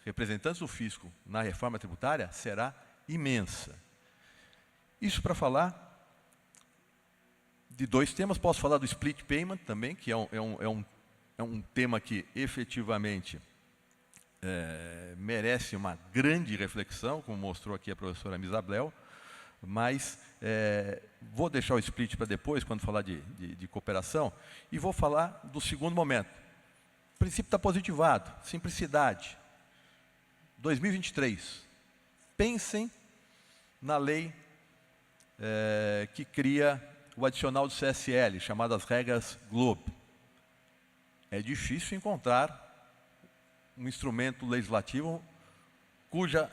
representantes do fisco na reforma tributária será imensa. Isso para falar de 2 temas. Posso falar do split payment também, que é um tema que efetivamente merece uma grande reflexão, como mostrou aqui a professora Misablel, mas vou deixar o split para depois, quando falar de cooperação, e vou falar do segundo momento. O princípio está positivado, simplicidade. 2023, pensem na lei que cria o adicional do CSL, chamadas regras Globo. É difícil encontrar um instrumento legislativo cuja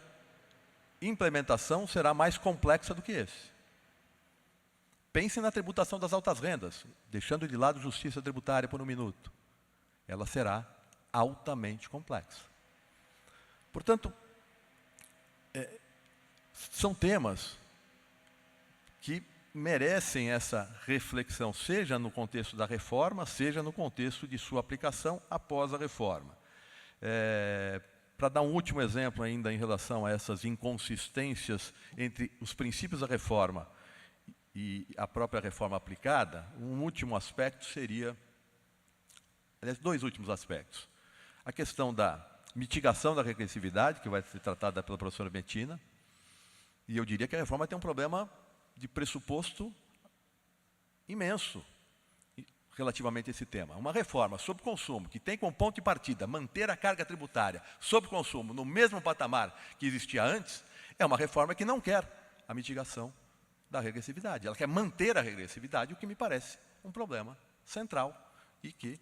implementação será mais complexa do que esse. Pensem na tributação das altas rendas, deixando de lado justiça tributária por um minuto. Ela será altamente complexa. Portanto, são temas que merecem essa reflexão, seja no contexto da reforma, seja no contexto de sua aplicação após a reforma. Para dar um último exemplo ainda em relação a essas inconsistências entre os princípios da reforma e a própria reforma aplicada, um último aspecto seria, aliás, 2 últimos aspectos. A questão da mitigação da regressividade, que vai ser tratada pela professora Bettina, e eu diria que a reforma tem um problema de pressuposto imenso relativamente a esse tema. Uma reforma sobre consumo, que tem como ponto de partida manter a carga tributária sobre consumo no mesmo patamar que existia antes, é uma reforma que não quer a mitigação da regressividade. Ela quer manter a regressividade, o que me parece um problema central e que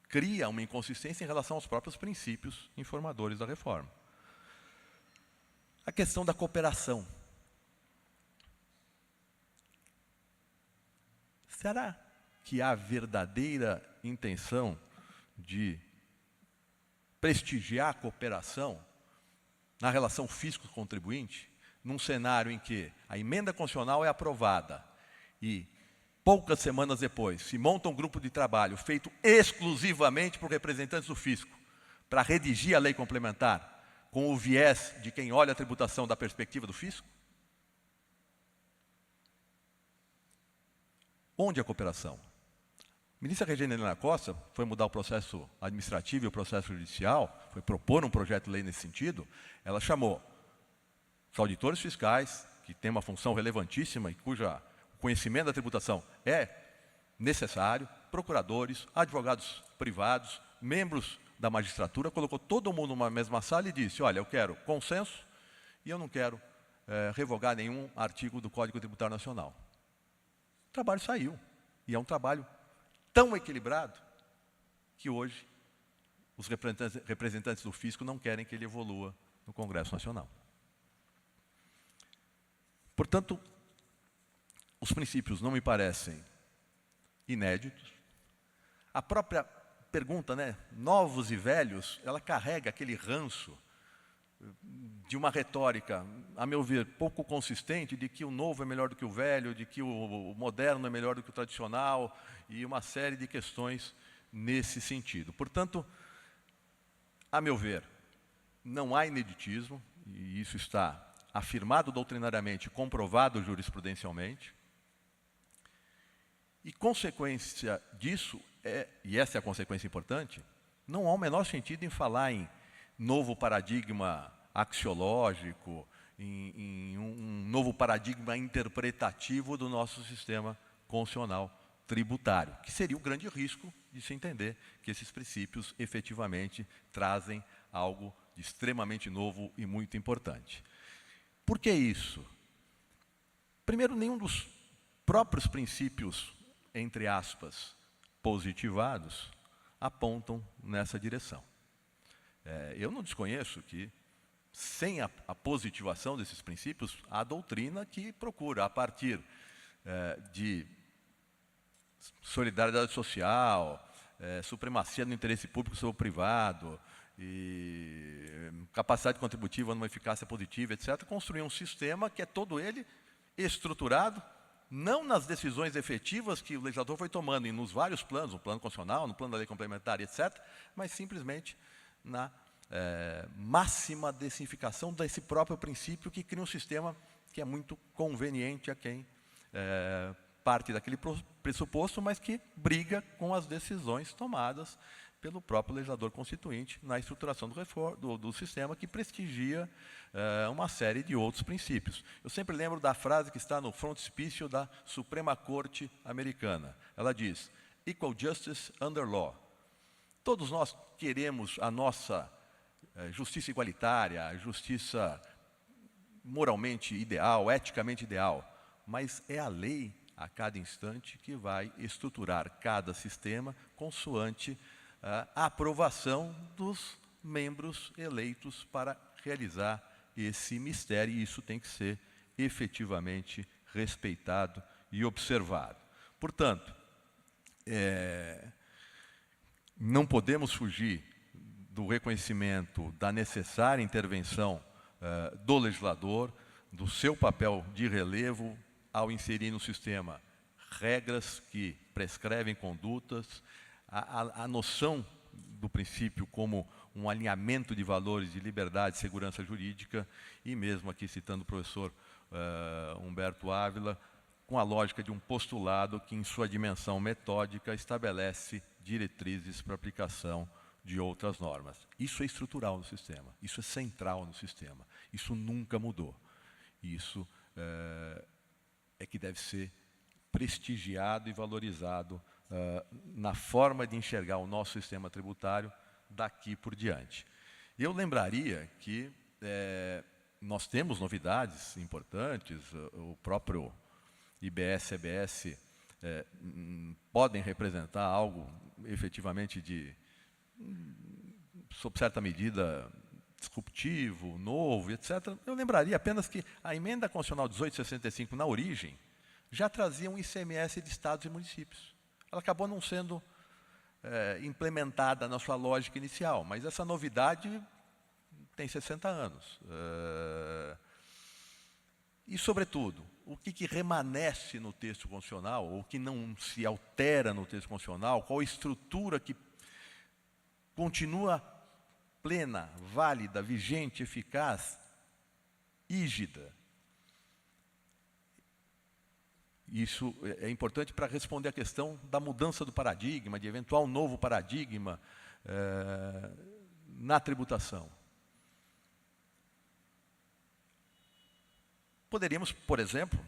cria uma inconsistência em relação aos próprios princípios informadores da reforma. A questão da cooperação. Será que há verdadeira intenção de prestigiar a cooperação na relação fisco-contribuinte, num cenário em que a emenda constitucional é aprovada e poucas semanas depois se monta um grupo de trabalho feito exclusivamente por representantes do fisco para redigir a lei complementar com o viés de quem olha a tributação da perspectiva do fisco? Onde a cooperação? A ministra Regina Helena Costa foi mudar o processo administrativo e o processo judicial, foi propor um projeto de lei nesse sentido. Ela chamou os auditores fiscais, que têm uma função relevantíssima e cuja conhecimento da tributação é necessário, procuradores, advogados privados, membros da magistratura, colocou todo mundo numa mesma sala e disse: olha, eu quero consenso e eu não quero revogar nenhum artigo do Código Tributário Nacional. O trabalho saiu, e é um trabalho tão equilibrado que hoje os representantes do fisco não querem que ele evolua no Congresso Nacional. Portanto, os princípios não me parecem inéditos. A própria pergunta, né, novos e velhos, ela carrega aquele ranço de uma retórica, a meu ver, pouco consistente, de que o novo é melhor do que o velho, de que o moderno é melhor do que o tradicional, e uma série de questões nesse sentido. Portanto, a meu ver, não há ineditismo, e isso está afirmado doutrinariamente, comprovado jurisprudencialmente, e consequência disso, e essa é a consequência importante, não há o menor sentido em falar em novo paradigma axiológico, em um novo paradigma interpretativo do nosso sistema constitucional tributário, que seria o grande risco de se entender que esses princípios efetivamente trazem algo de extremamente novo e muito importante. Por que isso? Primeiro, nenhum dos próprios princípios, entre aspas, positivados, apontam nessa direção. Eu não desconheço que, sem a positivação desses princípios, há doutrina que procura, a partir de solidariedade social, supremacia do interesse público sobre o privado, e capacidade contributiva numa eficácia positiva, etc., construir um sistema que é todo ele estruturado, não nas decisões efetivas que o legislador foi tomando, e nos vários planos, no plano constitucional, no plano da lei complementar, etc., mas simplesmente na máxima densificação desse próprio princípio que cria um sistema que é muito conveniente a quem parte daquele pressuposto, mas que briga com as decisões tomadas pelo próprio legislador constituinte na estruturação do sistema, que prestigia uma série de outros princípios. Eu sempre lembro da frase que está no frontispício da Suprema Corte americana. Ela diz, equal justice under law. Todos nós queremos a nossa justiça igualitária, a justiça moralmente ideal, eticamente ideal, mas é a lei, a cada instante, que vai estruturar cada sistema consoante a aprovação dos membros eleitos para realizar esse mistério, e isso tem que ser efetivamente respeitado e observado. Portanto, não podemos fugir do reconhecimento da necessária intervenção do legislador, do seu papel de relevo ao inserir no sistema regras que prescrevem condutas, a noção do princípio como um alinhamento de valores de liberdade e segurança jurídica, e mesmo aqui citando o professor Humberto Ávila, com a lógica de um postulado que, em sua dimensão metódica, estabelece diretrizes para aplicação de outras normas. Isso é estrutural no sistema, isso é central no sistema, isso nunca mudou. Isso é que deve ser prestigiado e valorizado na forma de enxergar o nosso sistema tributário daqui por diante. Eu lembraria que nós temos novidades importantes, o próprio IBS e CBS podem representar algo efetivamente sob certa medida, disruptivo, novo, etc. Eu lembraria apenas que a emenda constitucional 1865, na origem, já trazia um ICMS de estados e municípios. Ela acabou não sendo implementada na sua lógica inicial, mas essa novidade tem 60 anos. E, sobretudo, o que remanesce no texto constitucional, ou que não se altera no texto constitucional, qual a estrutura que continua plena, válida, vigente, eficaz, rígida. Isso é importante para responder à questão da mudança do paradigma, de eventual novo paradigma na tributação. Poderíamos, por exemplo,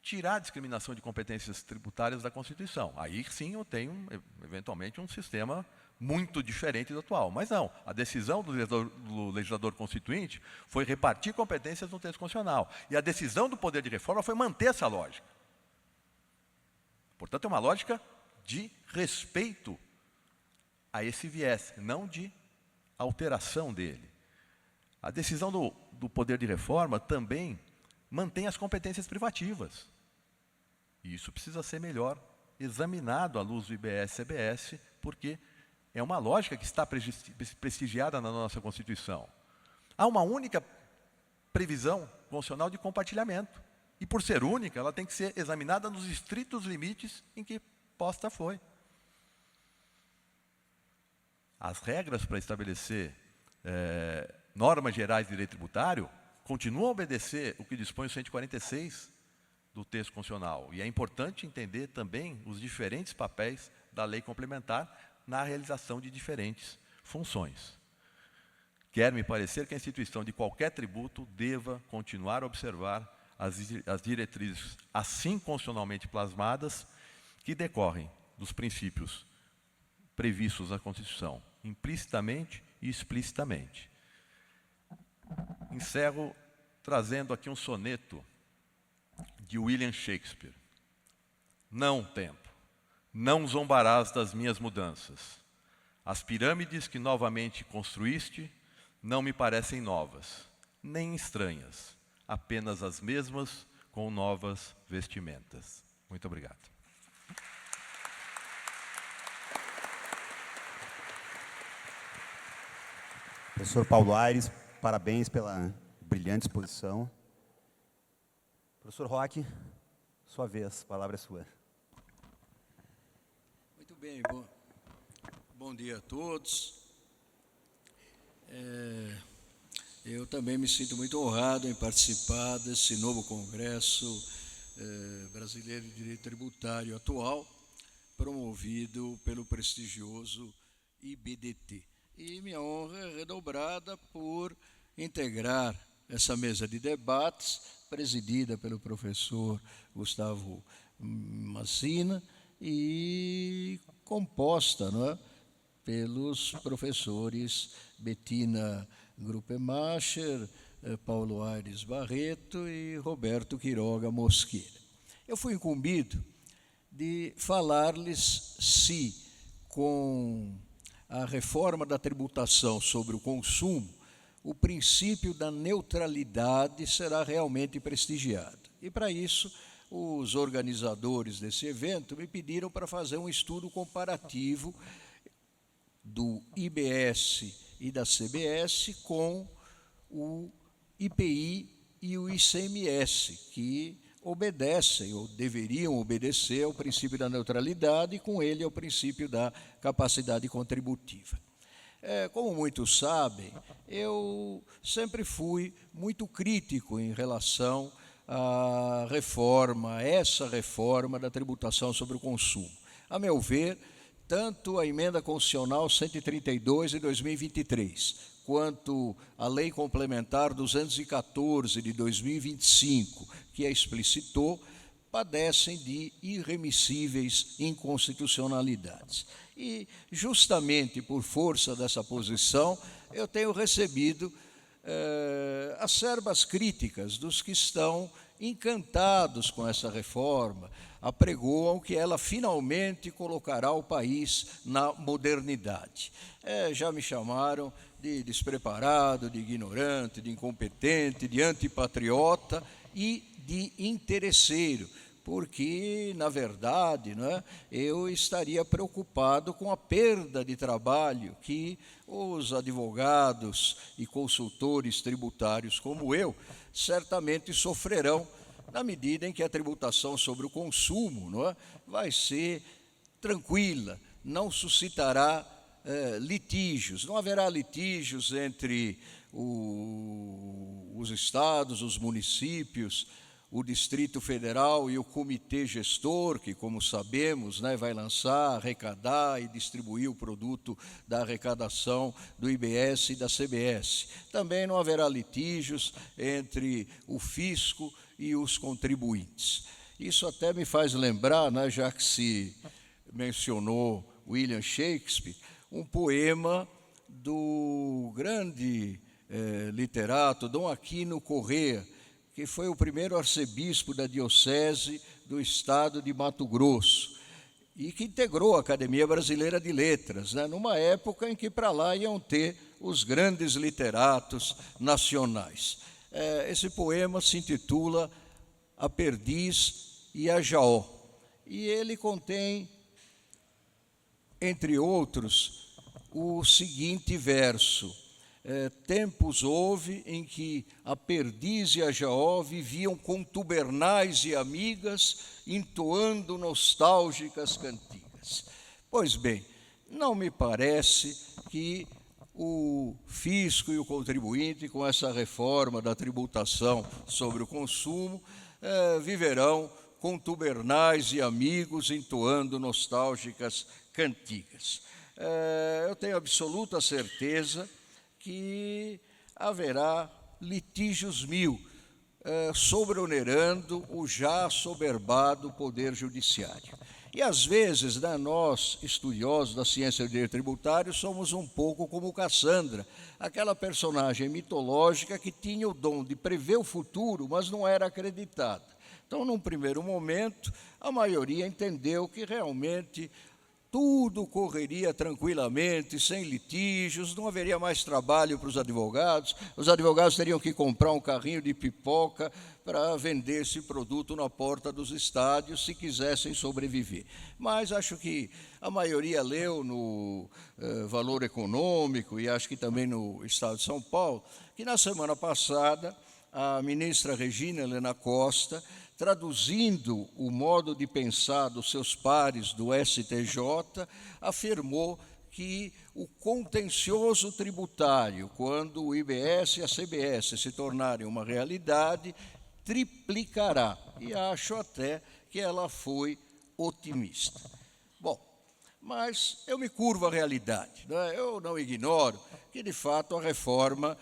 tirar a discriminação de competências tributárias da Constituição. Aí sim eu tenho, eventualmente, um sistema muito diferente do atual. Mas não, a decisão do legislador constituinte foi repartir competências no texto constitucional. E a decisão do poder de reforma foi manter essa lógica. Portanto, é uma lógica de respeito a esse viés, não de alteração dele. A decisão do poder de reforma também mantém as competências privativas. E isso precisa ser melhor examinado à luz do IBS-CBS, porque é uma lógica que está prestigiada na nossa Constituição. Há uma única previsão constitucional de compartilhamento. E, por ser única, ela tem que ser examinada nos estritos limites em que posta foi. As regras para estabelecer normas gerais de direito tributário continuam a obedecer o que dispõe o 146 do texto constitucional. E é importante entender também os diferentes papéis da lei complementar na realização de diferentes funções. Quer me parecer que a instituição de qualquer tributo deva continuar a observar as diretrizes assim constitucionalmente plasmadas que decorrem dos princípios previstos na Constituição, implicitamente e explicitamente. Encerro trazendo aqui um soneto de William Shakespeare. Não, tempo, não zombarás das minhas mudanças. As pirâmides que novamente construíste não me parecem novas, nem estranhas, apenas as mesmas com novas vestimentas. Muito obrigado. Professor Paulo Aires, parabéns pela brilhante exposição. Professor Roque, sua vez, a palavra é sua. Muito bem, bom dia a todos. Eu também me sinto muito honrado em participar desse novo Congresso Brasileiro de Direito Tributário atual, promovido pelo prestigioso IBDT. E minha honra é redobrada por integrar essa mesa de debates, presidida pelo professor Gustavo Massina e composta, não é, pelos professores Bettina Gruppemacher, Paulo Aires Barreto e Roberto Quiroga Mosqueira. Eu fui incumbido de falar-lhes se, com a reforma da tributação sobre o consumo, o princípio da neutralidade será realmente prestigiado. E, para isso, os organizadores desse evento me pediram para fazer um estudo comparativo do IBS e da CBS com o IPI e o ICMS, que obedecem ou deveriam obedecer ao princípio da neutralidade e, com ele, ao princípio da capacidade contributiva. Como muitos sabem, eu sempre fui muito crítico em relação à reforma, essa reforma da tributação sobre o consumo. A meu ver, tanto a emenda constitucional 132 de 2023, quanto a lei complementar 214 de 2025, que a explicitou, padecem de irremissíveis inconstitucionalidades. E, justamente por força dessa posição, eu tenho recebido acerbas críticas dos que estão encantados com essa reforma, apregoam que ela finalmente colocará o país na modernidade. Já me chamaram de despreparado, de ignorante, de incompetente, de antipatriota e de interesseiro, porque, na verdade, eu estaria preocupado com a perda de trabalho que os advogados e consultores tributários como eu certamente sofrerão na medida em que a tributação sobre o consumo vai ser tranquila, não suscitará litígios, não haverá litígios entre os estados, os municípios, o Distrito Federal e o Comitê Gestor, que, como sabemos, vai lançar, arrecadar e distribuir o produto da arrecadação do IBS e da CBS. Também não haverá litígios entre o fisco e os contribuintes. Isso até me faz lembrar, já que se mencionou William Shakespeare, um poema do grande literato Dom Aquino Corrêa, que foi o primeiro arcebispo da diocese do estado de Mato Grosso e que integrou a Academia Brasileira de Letras, numa época em que para lá iam ter os grandes literatos nacionais. Esse poema se intitula A Perdiz e AJO. E ele contém, entre outros, o seguinte verso: tempos houve em que a perdiz e a Jaó viviam contubernais e amigas, entoando nostálgicas cantigas. Pois bem, não me parece que o fisco e o contribuinte, com essa reforma da tributação sobre o consumo, viverão contubernais e amigos, entoando nostálgicas cantigas. Eu tenho absoluta certeza que haverá litígios mil, sobreonerando o já assoberbado Poder Judiciário. E, às vezes, nós, estudiosos da ciência do direito tributário, somos um pouco como Cassandra, aquela personagem mitológica que tinha o dom de prever o futuro, mas não era acreditada. Então, num primeiro momento, a maioria entendeu que realmente tudo correria tranquilamente, sem litígios, não haveria mais trabalho para os advogados teriam que comprar um carrinho de pipoca para vender esse produto na porta dos estádios, se quisessem sobreviver. Mas acho que a maioria leu no Valor Econômico, e acho que também no Estado de São Paulo, que na semana passada a ministra Regina Helena Costa, traduzindo o modo de pensar dos seus pares do STJ, afirmou que o contencioso tributário, quando o IBS e a CBS se tornarem uma realidade, triplicará. E acho até que ela foi otimista. Bom, mas eu me curvo à realidade, né? Eu não ignoro que, de fato, a reforma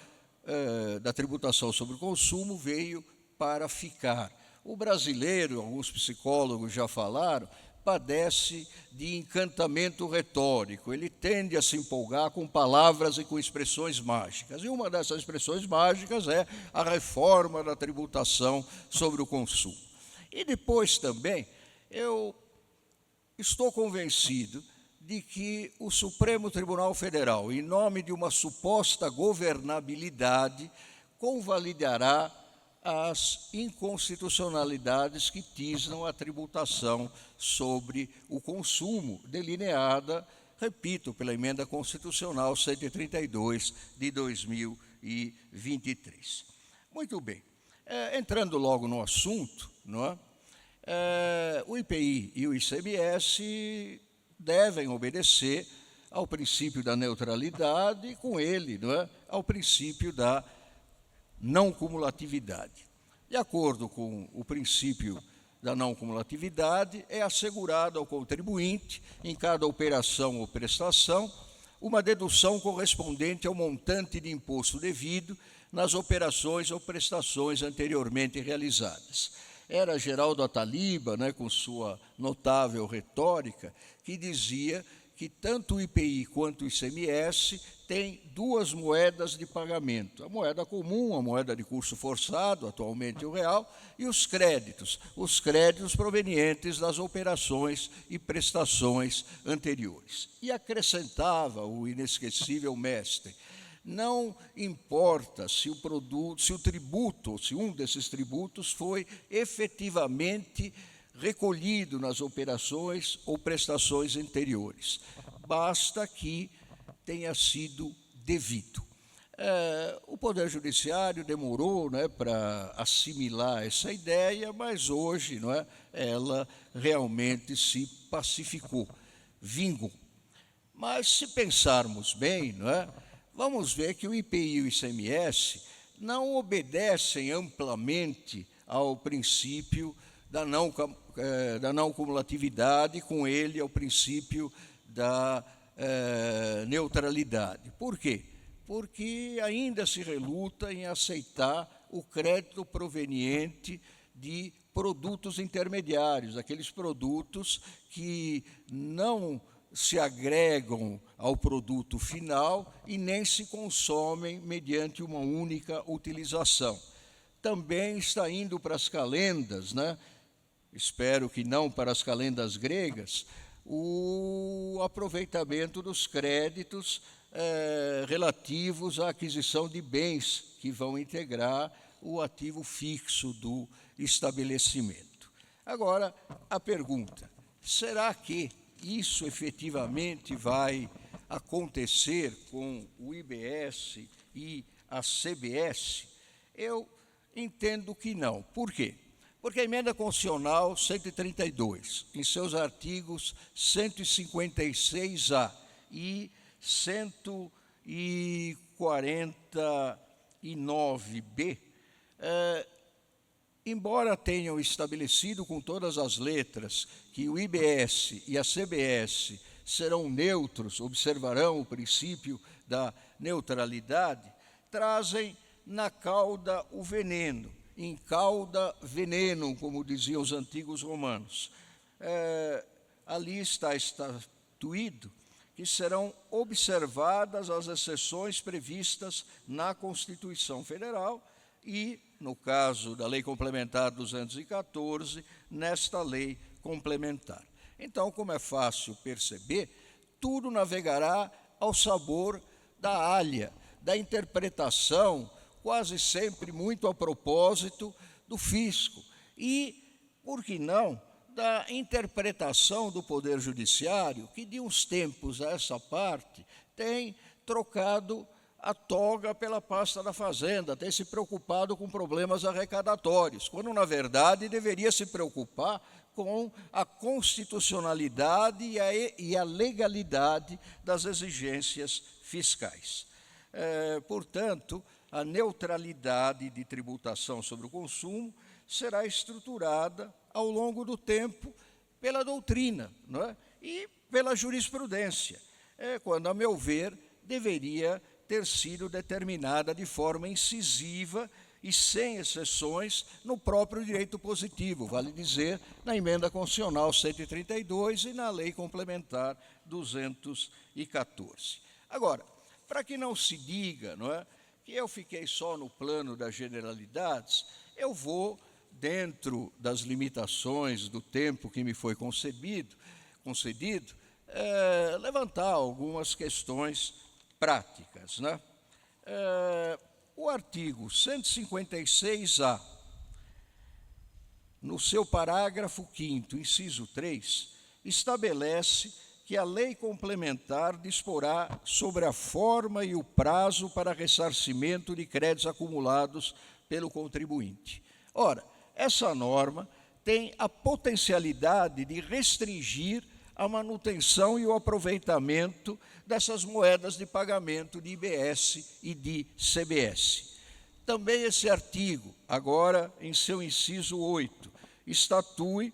da tributação sobre o consumo veio para ficar. O brasileiro, alguns psicólogos já falaram, padece de encantamento retórico. Ele tende a se empolgar com palavras e com expressões mágicas. E uma dessas expressões mágicas é a reforma da tributação sobre o consumo. E depois também, eu estou convencido de que o Supremo Tribunal Federal, em nome de uma suposta governabilidade, convalidará as inconstitucionalidades que tisnam a tributação sobre o consumo, delineada, repito, pela Emenda Constitucional 132 de 2023. Muito bem, entrando logo no assunto, não é? O IPI e o ICMS devem obedecer ao princípio da neutralidade e, com ele, não é? Ao princípio da não cumulatividade. De acordo com o princípio da não cumulatividade, é assegurado ao contribuinte, em cada operação ou prestação, uma dedução correspondente ao montante de imposto devido nas operações ou prestações anteriormente realizadas. Era Geraldo Ataliba, né, com sua notável retórica, que dizia que tanto o IPI quanto o ICMS têm duas moedas de pagamento. A moeda comum, a moeda de curso forçado, atualmente o real, e os créditos provenientes das operações e prestações anteriores. E acrescentava o inesquecível mestre: não importa se o tributo, se um desses tributos foi efetivamente recolhido nas operações ou prestações anteriores, basta que tenha sido devido. O Poder Judiciário demorou, né, para assimilar essa ideia, mas hoje, não é, ela realmente se pacificou, vingou. Mas, se pensarmos bem, não é, vamos ver que o IPI e o ICMS não obedecem amplamente ao princípio da não cumulatividade, com ele ao princípio da neutralidade. Por quê? Porque ainda se reluta em aceitar o crédito proveniente de produtos intermediários, aqueles produtos que não se agregam ao produto final e nem se consomem mediante uma única utilização. Também está indo para as calendas, né? Espero que não para as calendas gregas, o aproveitamento dos créditos relativos à aquisição de bens que vão integrar o ativo fixo do estabelecimento. Agora, a pergunta: será que isso efetivamente vai acontecer com o IBS e a CBS? Eu entendo que não. Por quê? Porque a Emenda Constitucional 132, em seus artigos 156A e 149B, embora tenham estabelecido com todas as letras que o IBS e a CBS serão neutros, observarão o princípio da neutralidade, trazem na cauda o veneno, in cauda venenum, como diziam os antigos romanos. Ali está estatuído que serão observadas as exceções previstas na Constituição Federal e, no caso da Lei Complementar 214, nesta lei complementar. Então, como é fácil perceber, tudo navegará ao sabor da alha, da interpretação, quase sempre muito a propósito do fisco, e, por que não, da interpretação do Poder Judiciário, que de uns tempos a essa parte tem trocado a toga pela pasta da Fazenda, tem se preocupado com problemas arrecadatórios, quando, na verdade, deveria se preocupar com a constitucionalidade e a legalidade das exigências fiscais. Portanto, a neutralidade de tributação sobre o consumo será estruturada ao longo do tempo pela doutrina, não é? E pela jurisprudência, quando, a meu ver, deveria ter sido determinada de forma incisiva e sem exceções no próprio direito positivo, vale dizer, na Emenda Constitucional 132 e na Lei Complementar 214. Agora, para que não se diga, não é, que eu fiquei só no plano das generalidades, eu vou, dentro das limitações do tempo que me foi concedido, levantar algumas questões práticas, né? O artigo 156A, no seu parágrafo 5º, inciso 3, estabelece que a lei complementar disporá sobre a forma e o prazo para ressarcimento de créditos acumulados pelo contribuinte. Ora, essa norma tem a potencialidade de restringir a manutenção e o aproveitamento dessas moedas de pagamento de IBS e de CBS. Também esse artigo, agora em seu inciso 8, estatui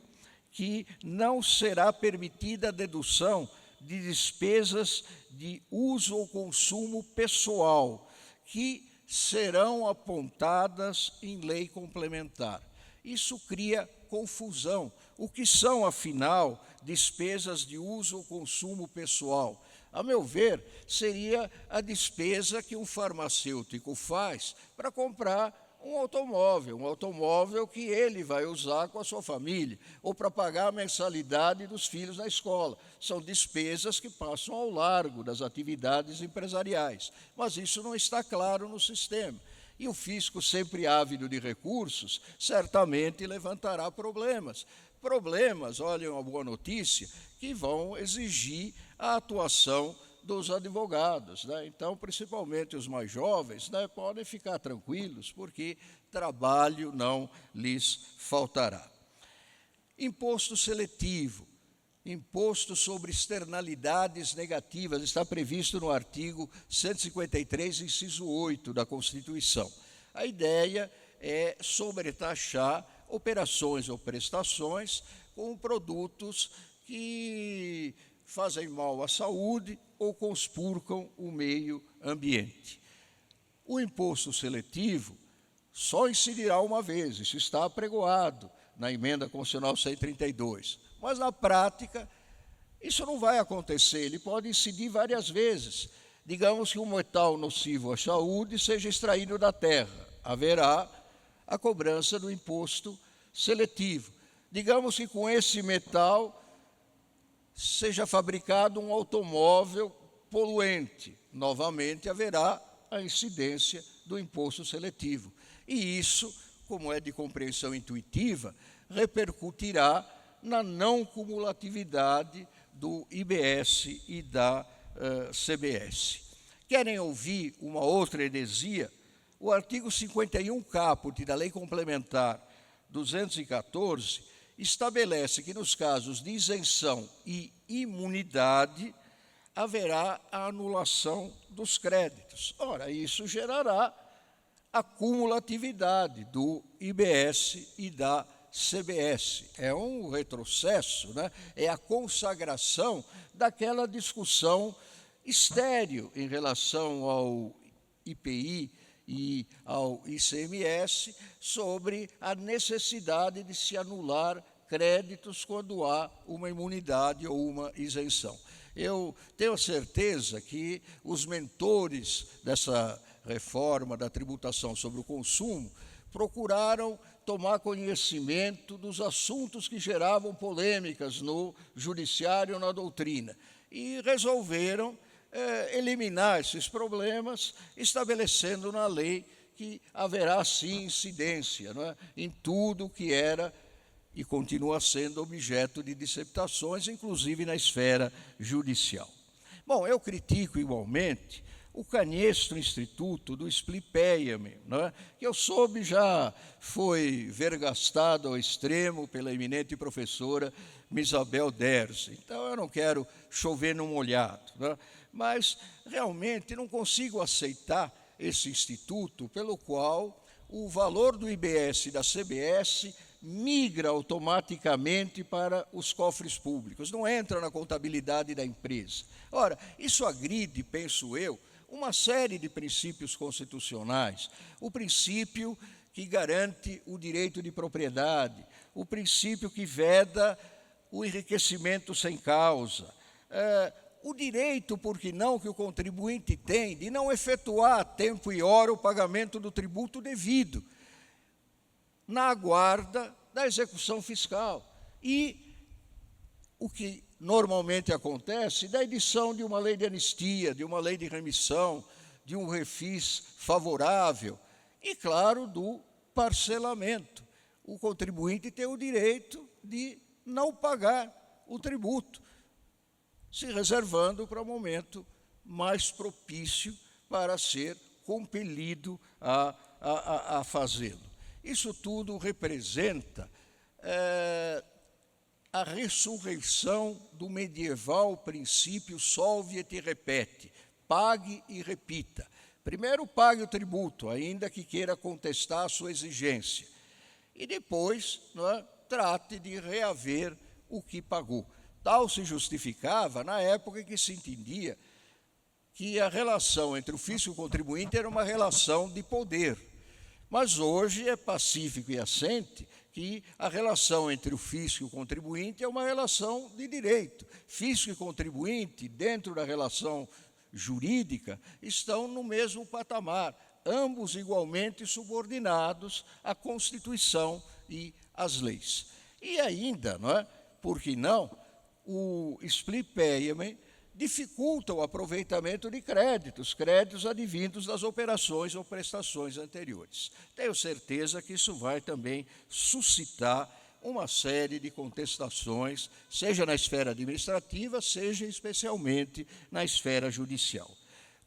que não será permitida a dedução de despesas de uso ou consumo pessoal, que serão apontadas em lei complementar. Isso cria confusão. O que são, afinal, despesas de uso ou consumo pessoal? A meu ver, seria a despesa que um farmacêutico faz para comprar um automóvel que ele vai usar com a sua família, ou para pagar a mensalidade dos filhos na escola. São despesas que passam ao largo das atividades empresariais, mas isso não está claro no sistema. E o fisco, sempre ávido de recursos, certamente levantará problemas. Olhem, uma boa notícia, que vão exigir a atuação dos advogados, né? Então, principalmente os mais jovens, né, podem ficar tranquilos, porque trabalho não lhes faltará. Imposto seletivo, imposto sobre externalidades negativas, está previsto no artigo 153, inciso 8 da Constituição. A ideia é sobretaxar operações ou prestações com produtos que fazem mal à saúde ou conspurcam o meio ambiente. O imposto seletivo só incidirá uma vez, isso está apregoado na Emenda Constitucional 132. Mas, na prática, isso não vai acontecer, ele pode incidir várias vezes. Digamos que um metal nocivo à saúde seja extraído da terra, haverá a cobrança do imposto seletivo. Digamos que com esse metal seja fabricado um automóvel poluente, novamente haverá a incidência do imposto seletivo. E isso como é de compreensão intuitiva, repercutirá na não cumulatividade do IBS e da CBS. Querem ouvir uma outra heresia? O artigo 51 caput da Lei Complementar 214 estabelece que, nos casos de isenção e imunidade, haverá a anulação dos créditos. Ora, isso gerará a cumulatividade do IBS e da CBS. É um retrocesso, né? É a consagração daquela discussão estéril em relação ao IPI e ao ICMS sobre a necessidade de se anular créditos quando há uma imunidade ou uma isenção. Eu tenho certeza que os mentores dessa reforma da tributação sobre o consumo procuraram tomar conhecimento dos assuntos que geravam polêmicas no judiciário, na doutrina, e resolveram eliminar esses problemas, estabelecendo na lei que haverá, sim, incidência, não é, em tudo que era e continua sendo objeto de dissertações, inclusive na esfera judicial. Bom, eu critico igualmente o canhestro instituto do Splipeiem, não é? Que eu soube já foi vergastado ao extremo pela eminente professora Misabel Derzi. Então, eu não quero chover no molhado, não é? Mas realmente não consigo aceitar esse instituto pelo qual o valor do IBS e da CBS migra automaticamente para os cofres públicos, não entra na contabilidade da empresa. Ora, isso agride, penso eu, uma série de princípios constitucionais. O princípio que garante o direito de propriedade, o princípio que veda o enriquecimento sem causa, o direito, por que não, que o contribuinte tem de não efetuar a tempo e hora o pagamento do tributo devido, na guarda da execução fiscal. E o que normalmente acontece da edição de uma lei de anistia, de uma lei de remissão, de um refis favorável e, claro, do parcelamento. O contribuinte tem o direito de não pagar o tributo, se reservando para o momento mais propício para ser compelido a fazê-lo. Isso tudo representa a ressurreição do medieval princípio solve et repete, pague e repita. Primeiro pague o tributo, ainda que queira contestar a sua exigência, e depois, não é, trate de reaver o que pagou. Tal se justificava na época em que se entendia que a relação entre o fisco e o contribuinte era uma relação de poder. Mas hoje é pacífico e assente que a relação entre o fisco e o contribuinte é uma relação de direito. Fisco e contribuinte, dentro da relação jurídica, estão no mesmo patamar, ambos igualmente subordinados à Constituição e às leis. E ainda, não é, por que não, o Splipeiem dificulta o aproveitamento de créditos advindos das operações ou prestações anteriores. Tenho certeza que isso vai também suscitar uma série de contestações, seja na esfera administrativa, seja especialmente na esfera judicial.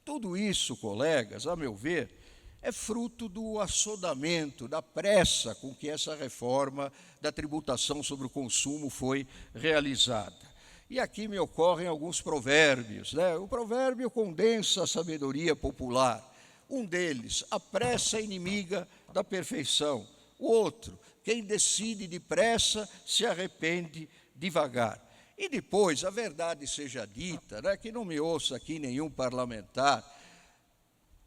Tudo isso, colegas, a meu ver, é fruto do assodamento, da pressa com que essa reforma da tributação sobre o consumo foi realizada. E aqui me ocorrem alguns provérbios, né? O provérbio condensa a sabedoria popular. Um deles, a pressa é inimiga da perfeição. O outro, quem decide depressa se arrepende devagar. E depois, a verdade seja dita, né, que não me ouça aqui nenhum parlamentar,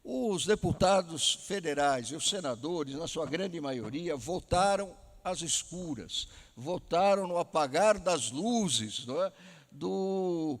os deputados federais e os senadores, na sua grande maioria, votaram às escuras, votaram no apagar das luzes, não é, do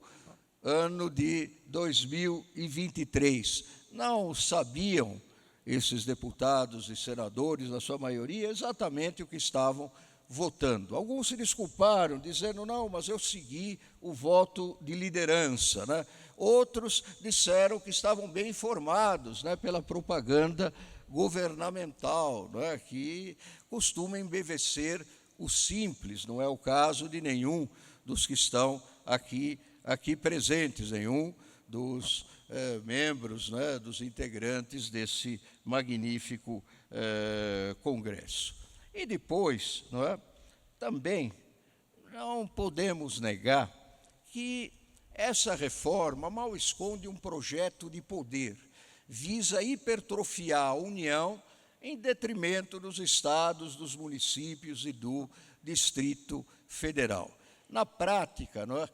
ano de 2023. Não sabiam esses deputados e senadores, na sua maioria, exatamente o que estavam votando. Alguns se desculparam, dizendo, não, mas eu segui o voto de liderança, né? Outros disseram que estavam bem informados, né, pela propaganda governamental, não é? Que costuma embevecer o simples, não é o caso de nenhum dos que estão aqui presentes, nenhum dos membros, né, dos integrantes desse magnífico congresso. E depois, não é, também não podemos negar que essa reforma mal esconde um projeto de poder, visa hipertrofiar a União em detrimento dos estados, dos municípios e do Distrito Federal. Na prática, não é,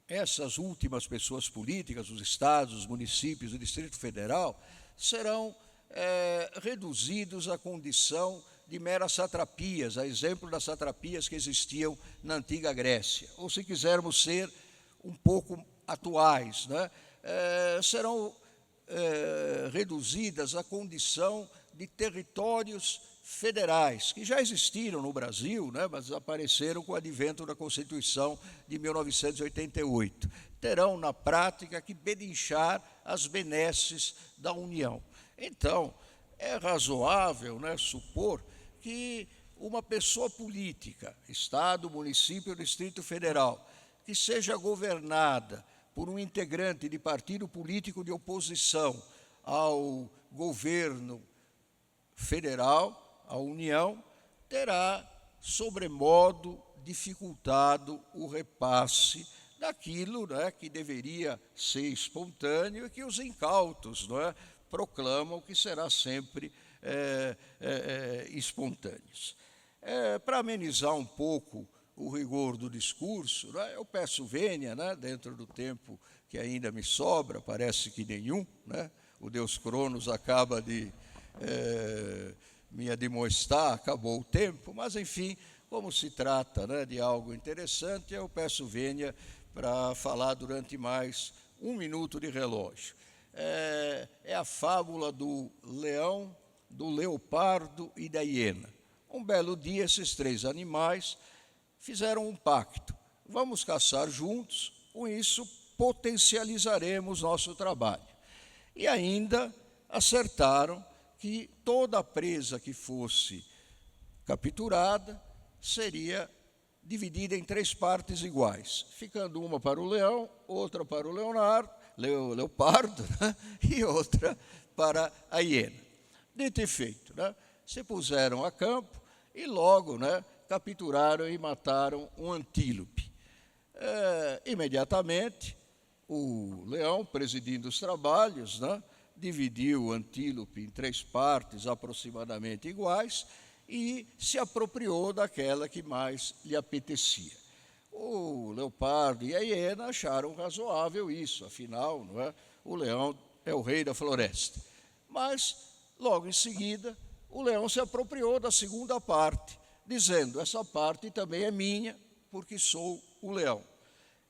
essas últimas pessoas políticas, os estados, os municípios e o Distrito Federal, serão reduzidos à condição de meras satrapias, a exemplo das satrapias que existiam na antiga Grécia. Ou, se quisermos ser um pouco atuais, né, serão reduzidas à condição de territórios federais, que já existiram no Brasil, né, mas apareceram com o advento da Constituição de 1988. Terão, na prática, que bedinchar as benesses da União. Então, é razoável, né, supor que uma pessoa política, Estado, município ou Distrito Federal, que seja governada por um integrante de partido político de oposição ao governo federal, à União, terá, sobremodo, dificultado o repasse daquilo, né, que deveria ser espontâneo e que os incautos, não é, proclamam que será sempre espontâneos. Para amenizar um pouco o rigor do discurso, né, eu peço vênia, né, dentro do tempo que ainda me sobra, parece que nenhum, né, o Deus Cronos acaba de me admoestar, acabou o tempo, mas, enfim, como se trata, né, de algo interessante, eu peço vênia para falar durante mais 1 minuto de relógio. É a fábula do leão, do leopardo e da hiena. Um belo dia, esses 3 animais fizeram um pacto. Vamos caçar juntos, com isso potencializaremos nosso trabalho. E ainda acertaram que toda a presa que fosse capturada seria dividida em 3 partes iguais, ficando uma para o leão, outra para o leopardo, né, e outra para a hiena. Dito e feito, né, se puseram a campo e logo, né, capturaram e mataram um antílope. Imediatamente, o leão, presidindo os trabalhos, né, dividiu o antílope em 3 partes aproximadamente iguais e se apropriou daquela que mais lhe apetecia. O leopardo e a hiena acharam razoável isso, afinal, não é? O leão é o rei da floresta. Mas, logo em seguida, o leão se apropriou da segunda parte, dizendo: essa parte também é minha, porque sou o leão.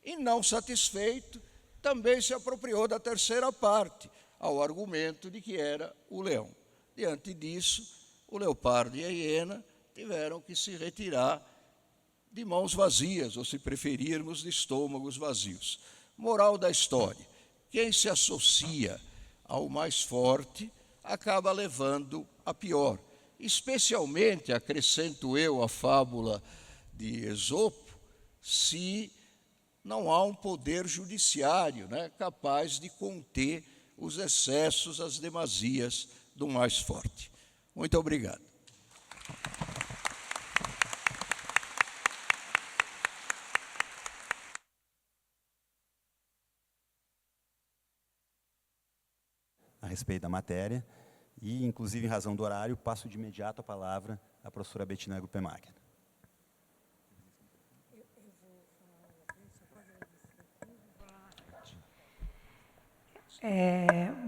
E, não satisfeito, também se apropriou da terceira parte, ao argumento de que era o leão. Diante disso, o leopardo e a hiena tiveram que se retirar de mãos vazias, ou, se preferirmos, de estômagos vazios. Moral da história: quem se associa ao mais forte acaba levando a pior. Especialmente, acrescento eu a fábula de Esopo, se não há um poder judiciário, né, capaz de conter os excessos, as demasias do mais forte. Muito obrigado. A respeito da matéria, e, inclusive, em razão do horário, passo de imediato a palavra à professora Bettina Gupemacher.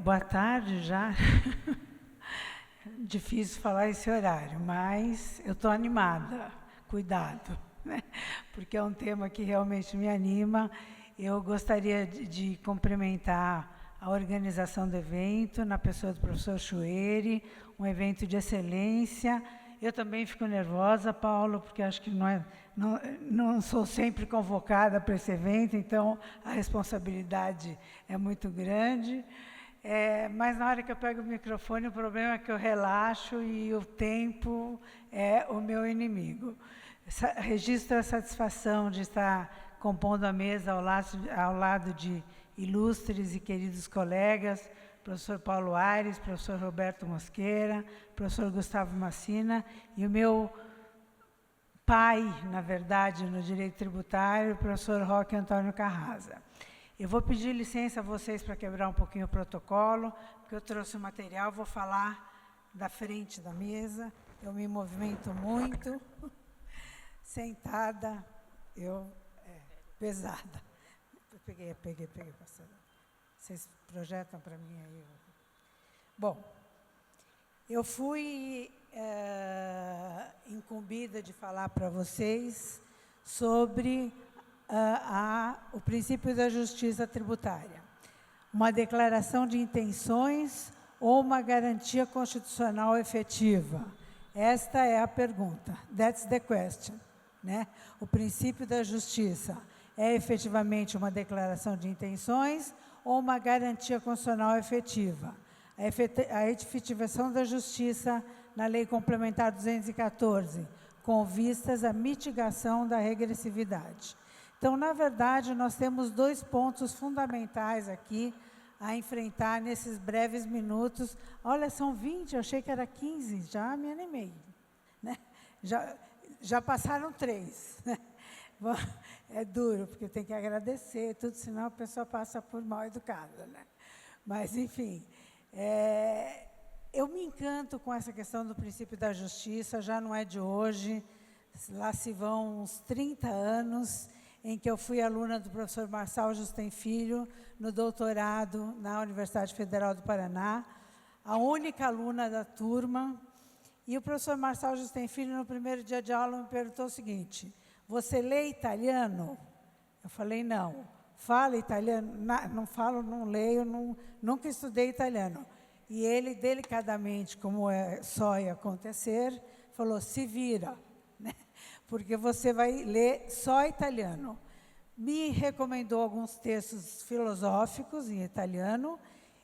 Boa tarde já. Difícil falar esse horário, mas eu estou animada. Cuidado, né? Porque é um tema que realmente me anima. Eu gostaria de cumprimentar a organização do evento, na pessoa do professor Chueri, um evento de excelência. Eu também fico nervosa, Paulo, porque acho que não sou sempre convocada para esse evento, então a responsabilidade é muito grande. Mas na hora que eu pego o microfone, o problema é que eu relaxo e o tempo é o meu inimigo. Registro a satisfação de estar compondo a mesa ao lado de ilustres e queridos colegas, professor Paulo Aires, professor Roberto Mosqueira, professor Gustavo Massina e o meu pai, na verdade, no direito tributário, o professor Roque Antônio Carrasa. Eu vou pedir licença a vocês para quebrar um pouquinho o protocolo, porque eu trouxe o material, vou falar da frente da mesa, eu me movimento muito, sentada, pesada. Peguei, pastora. Vocês projetam para mim aí? Bom, eu fui incumbida de falar para vocês sobre o princípio da justiça tributária. Uma declaração de intenções ou uma garantia constitucional efetiva? Esta é a pergunta. That's the question, né? O princípio da justiça é efetivamente uma declaração de intenções ou uma garantia constitucional efetiva? A efetivação da justiça na Lei Complementar 214, com vistas à mitigação da regressividade. Então, na verdade, nós temos 2 pontos fundamentais aqui a enfrentar nesses breves minutos. Olha, são 20, eu achei que era 15, já me animei, né? Já passaram 3, né? Bom, é duro, porque tem que agradecer, tudo, senão a pessoa passa por mal educada, né? Mas, enfim, eu me encanto com essa questão do princípio da justiça, já não é de hoje, lá se vão uns 30 anos, em que eu fui aluna do professor Marçal Justem Filho, no doutorado na Universidade Federal do Paraná, a única aluna da turma, e o professor Marçal Justem Filho, no primeiro dia de aula, me perguntou o seguinte: você lê italiano? Eu falei, não. Fala italiano? Não falo, não leio, nunca estudei italiano. E ele, delicadamente, como só ia acontecer, falou, se vira, né? Porque você vai ler só italiano. Me recomendou alguns textos filosóficos em italiano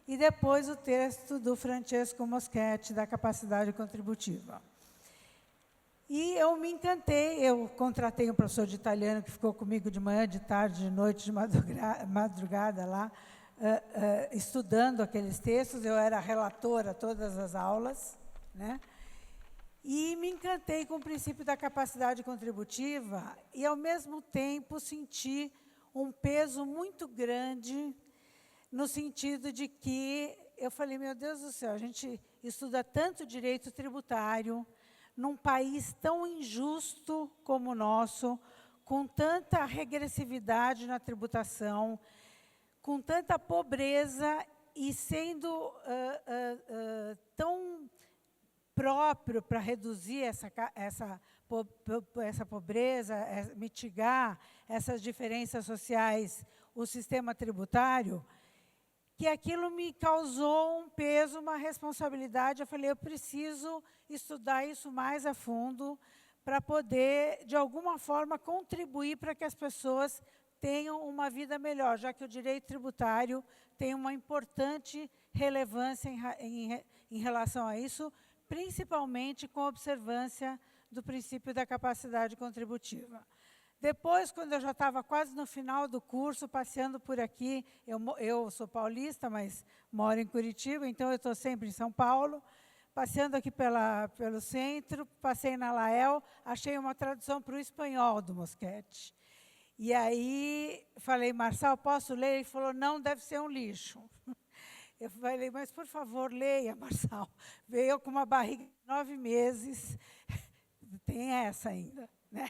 e depois o texto do Francesco Moschetti, da capacidade contributiva. E eu me encantei, eu contratei um professor de italiano que ficou comigo de manhã, de tarde, de noite, de madrugada lá, estudando aqueles textos, eu era relatora todas as aulas, né? E me encantei com o princípio da capacidade contributiva e, ao mesmo tempo, senti um peso muito grande no sentido de que eu falei, meu Deus do céu, a gente estuda tanto direito tributário num país tão injusto como o nosso, com tanta regressividade na tributação, com tanta pobreza e sendo tão próprio para reduzir essa pobreza, mitigar essas diferenças sociais, o sistema tributário, que aquilo me causou um peso, uma responsabilidade. Eu falei, eu preciso estudar isso mais a fundo para poder, de alguma forma, contribuir para que as pessoas tenham uma vida melhor, já que o direito tributário tem uma importante relevância em relação a isso, principalmente com a observância do princípio da capacidade contributiva. Depois, quando eu já estava quase no final do curso, passeando por aqui, eu sou paulista, mas moro em Curitiba, então eu estou sempre em São Paulo, passeando aqui pelo centro, passei na Lael, achei uma tradução para o espanhol do Moschetti. E aí, falei, Marçal, posso ler? Ele falou, não, deve ser um lixo. Eu falei, mas por favor, leia, Marçal. Veio com uma barriga de 9 meses, tem essa ainda, né?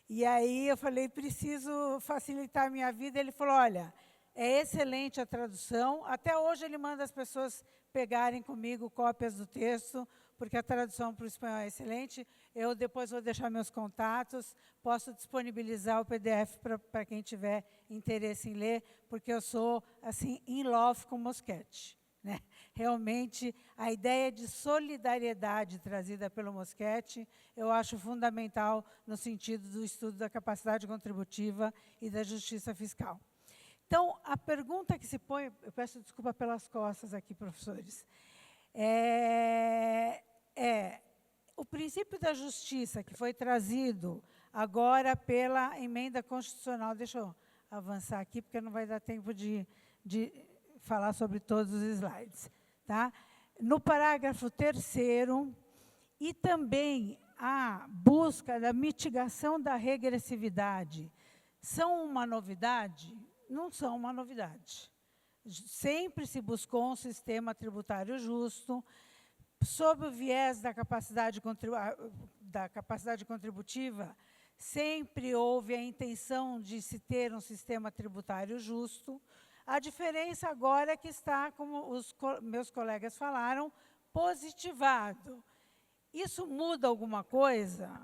E aí eu falei, preciso facilitar a minha vida. Ele falou, olha, é excelente a tradução. Até hoje ele manda as pessoas pegarem comigo cópias do texto, porque a tradução para o espanhol é excelente. Eu depois vou deixar meus contatos, posso disponibilizar o PDF para quem tiver interesse em ler, porque eu sou, assim, in love com Moschetti, né? Realmente, a ideia de solidariedade trazida pelo Moschetti, eu acho fundamental no sentido do estudo da capacidade contributiva e da justiça fiscal. Então, a pergunta que se põe, eu peço desculpa pelas costas aqui, professores, o princípio da justiça que foi trazido agora pela emenda constitucional, deixa eu avançar aqui, porque não vai dar tempo de falar sobre todos os slides. Tá? No parágrafo 3º, e também a busca da mitigação da regressividade, são uma novidade? Não são uma novidade. Sempre se buscou um sistema tributário justo, sob o viés da capacidade contributiva, sempre houve a intenção de se ter um sistema tributário justo. A diferença agora é que está, como os meus colegas falaram, positivado. Isso muda alguma coisa?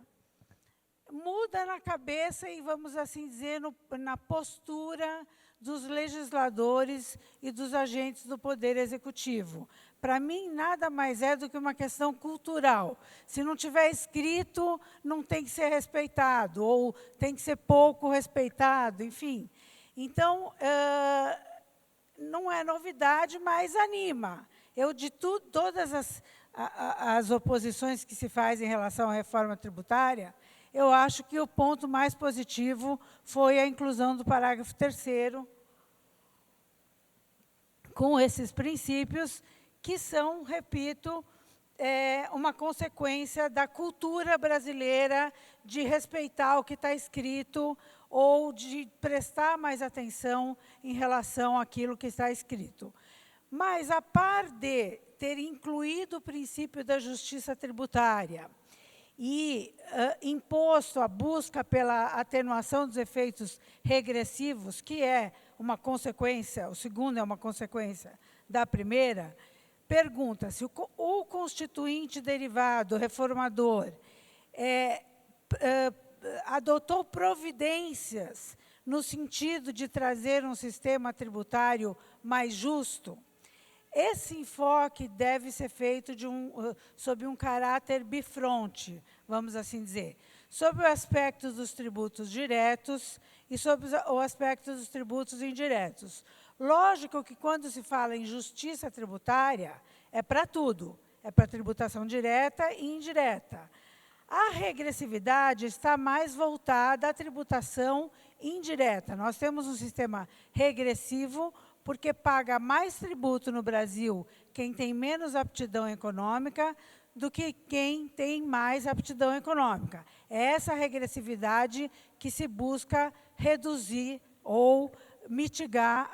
Muda na cabeça e, vamos assim dizer, na postura dos legisladores e dos agentes do Poder Executivo. Para mim, nada mais é do que uma questão cultural. Se não tiver escrito, não tem que ser respeitado, ou tem que ser pouco respeitado, enfim. Então, não é novidade, mas anima. Eu, de todas as oposições que se fazem em relação à reforma tributária, eu acho que o ponto mais positivo foi a inclusão do parágrafo 3º, com esses princípios, que são, repito, uma consequência da cultura brasileira de respeitar o que está escrito ou de prestar mais atenção em relação àquilo que está escrito. Mas, a par de ter incluído o princípio da justiça tributária e imposto a busca pela atenuação dos efeitos regressivos, que é uma consequência, o segundo é uma consequência da primeira, pergunta-se, o constituinte derivado reformador adotou providências no sentido de trazer um sistema tributário mais justo? Esse enfoque deve ser feito sob um caráter bifronte, vamos assim dizer, sob o aspecto dos tributos diretos e sob o aspecto dos tributos indiretos. Lógico que, quando se fala em justiça tributária, é para tudo, é para tributação direta e indireta. A regressividade está mais voltada à tributação indireta. Nós temos um sistema regressivo, porque paga mais tributo no Brasil quem tem menos aptidão econômica do que quem tem mais aptidão econômica. É essa regressividade que se busca reduzir ou mitigar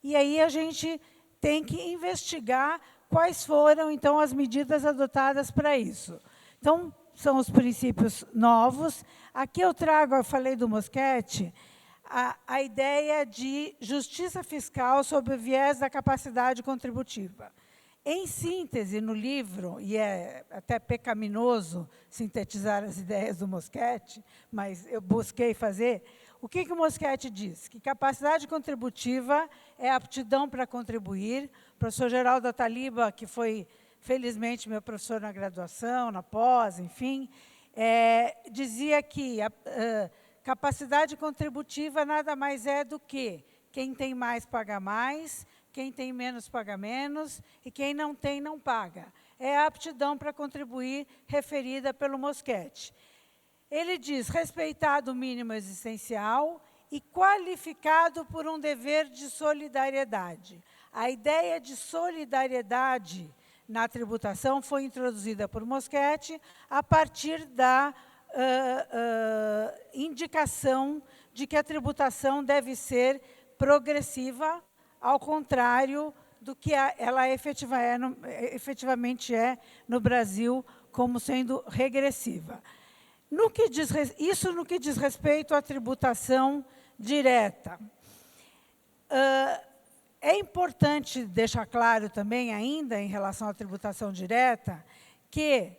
E aí a gente tem que investigar quais foram, então, as medidas adotadas para isso. Então, são os princípios novos. Aqui eu trago, eu falei do Mosquete, a ideia de justiça fiscal sob o viés da capacidade contributiva. Em síntese, no livro, e é até pecaminoso sintetizar as ideias do Mosquete, mas eu busquei fazer, o que o Mosquete diz? Que capacidade contributiva é aptidão para contribuir. O professor Geraldo Ataliba, que foi, felizmente, meu professor na graduação, na pós, enfim, dizia que capacidade contributiva nada mais é do que quem tem mais paga mais, quem tem menos paga menos, e quem não tem não paga. É a aptidão para contribuir referida pelo Mosquete. Ele diz, respeitado o mínimo existencial e qualificado por um dever de solidariedade. A ideia de solidariedade na tributação foi introduzida por Mosquete a partir da indicação de que a tributação deve ser progressiva, ao contrário do que ela efetivamente é no Brasil, como sendo regressiva. Isso no que diz respeito à tributação direta. É importante deixar claro também, ainda, em relação à tributação direta, que,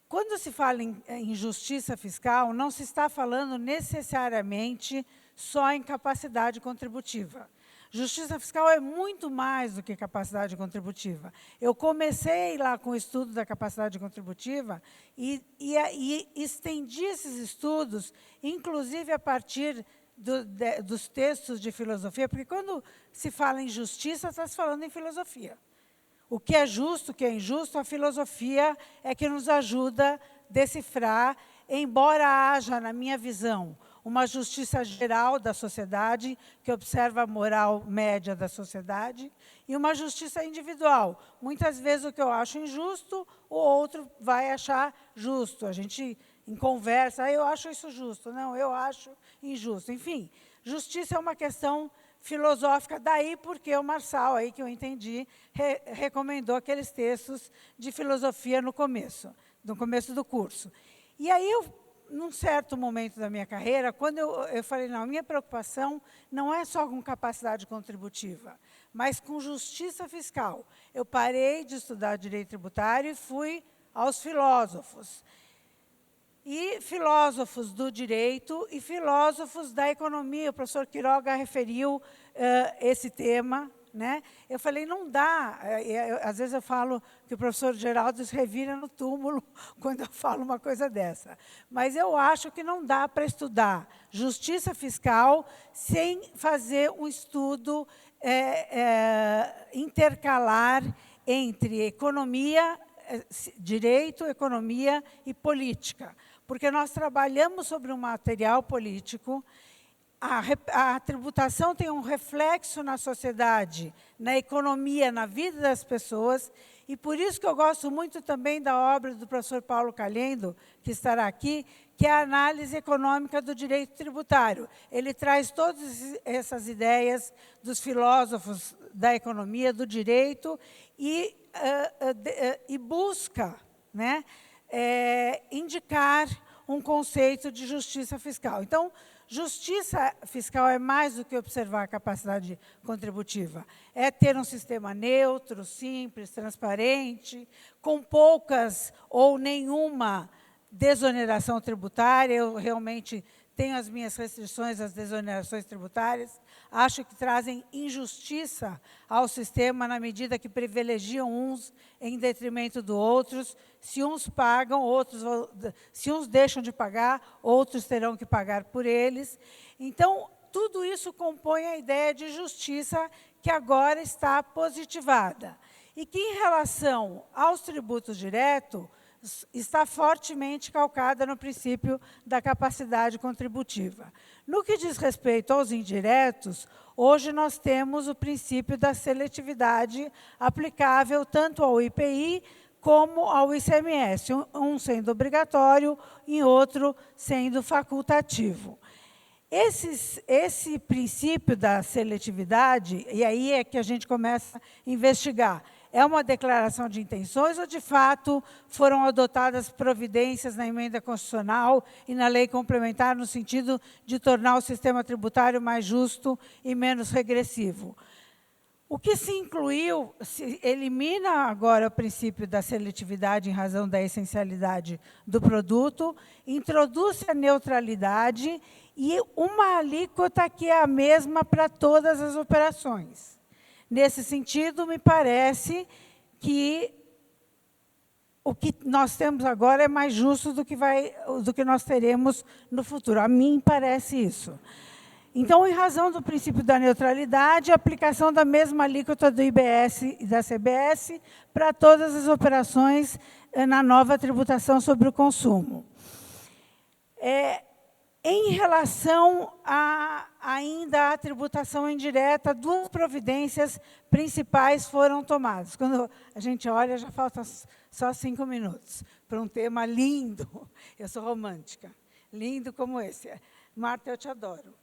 quando se fala em justiça fiscal, não se está falando necessariamente só em capacidade contributiva. Justiça fiscal é muito mais do que capacidade contributiva. Eu comecei lá com o estudo da capacidade contributiva e estendi esses estudos, inclusive a partir dos textos de filosofia, porque quando se fala em justiça, está se falando em filosofia. O que é justo, o que é injusto, a filosofia é que nos ajuda a decifrar, embora haja, na minha visão, uma justiça geral da sociedade, que observa a moral média da sociedade, e uma justiça individual. Muitas vezes o que eu acho injusto, o outro vai achar justo. A gente, em conversa, eu acho isso justo, não, eu acho injusto. Enfim, justiça é uma questão filosófica, daí porque o Marçal, aí que eu entendi, recomendou aqueles textos de filosofia no começo do curso. E aí, num certo momento da minha carreira, quando eu falei, não, a minha preocupação não é só com capacidade contributiva, mas com justiça fiscal. Eu parei de estudar direito tributário e fui aos filósofos. E filósofos do direito e filósofos da economia. O professor Quiroga referiu esse tema, né? Eu falei, não dá. Às vezes eu falo que o professor Geraldo se revira no túmulo quando eu falo uma coisa dessa. Mas eu acho que não dá para estudar justiça fiscal sem fazer um estudo intercalar entre economia, direito, economia e política. Porque nós trabalhamos sobre um material político, a tributação tem um reflexo na sociedade, na economia, na vida das pessoas, e por isso que eu gosto muito também da obra do professor Paulo Calhendo, que estará aqui, que é a análise econômica do direito tributário. Ele traz todas essas ideias dos filósofos da economia, do direito, e busca, né, indicar um conceito de justiça fiscal. Então, justiça fiscal é mais do que observar a capacidade contributiva. É ter um sistema neutro, simples, transparente, com poucas ou nenhuma desoneração tributária. Eu realmente tenho as minhas restrições às desonerações tributárias. Acho que trazem injustiça ao sistema na medida que privilegiam uns em detrimento dos outros. Se uns pagam, se uns deixam de pagar, outros terão que pagar por eles. Então, tudo isso compõe a ideia de justiça que agora está positivada. E que, em relação aos tributos diretos, está fortemente calcada no princípio da capacidade contributiva. No que diz respeito aos indiretos, hoje nós temos o princípio da seletividade aplicável tanto ao IPI como ao ICMS, um sendo obrigatório e outro sendo facultativo. Esse princípio da seletividade, e aí é que a gente começa a investigar, é uma declaração de intenções ou, de fato, foram adotadas providências na emenda constitucional e na lei complementar no sentido de tornar o sistema tributário mais justo e menos regressivo? O que se incluiu, se elimina agora o princípio da seletividade em razão da essencialidade do produto, introduz a neutralidade e uma alíquota que é a mesma para todas as operações. Nesse sentido, me parece que o que nós temos agora é mais justo do que nós teremos no futuro. A mim parece isso. Então, em razão do princípio da neutralidade, a aplicação da mesma alíquota do IBS e da CBS para todas as operações na nova tributação sobre o consumo. Em relação ainda à tributação indireta, duas providências principais foram tomadas. Quando a gente olha, já falta só 5 minutos para um tema lindo. Eu sou romântica. Lindo como esse. Marta, eu te adoro.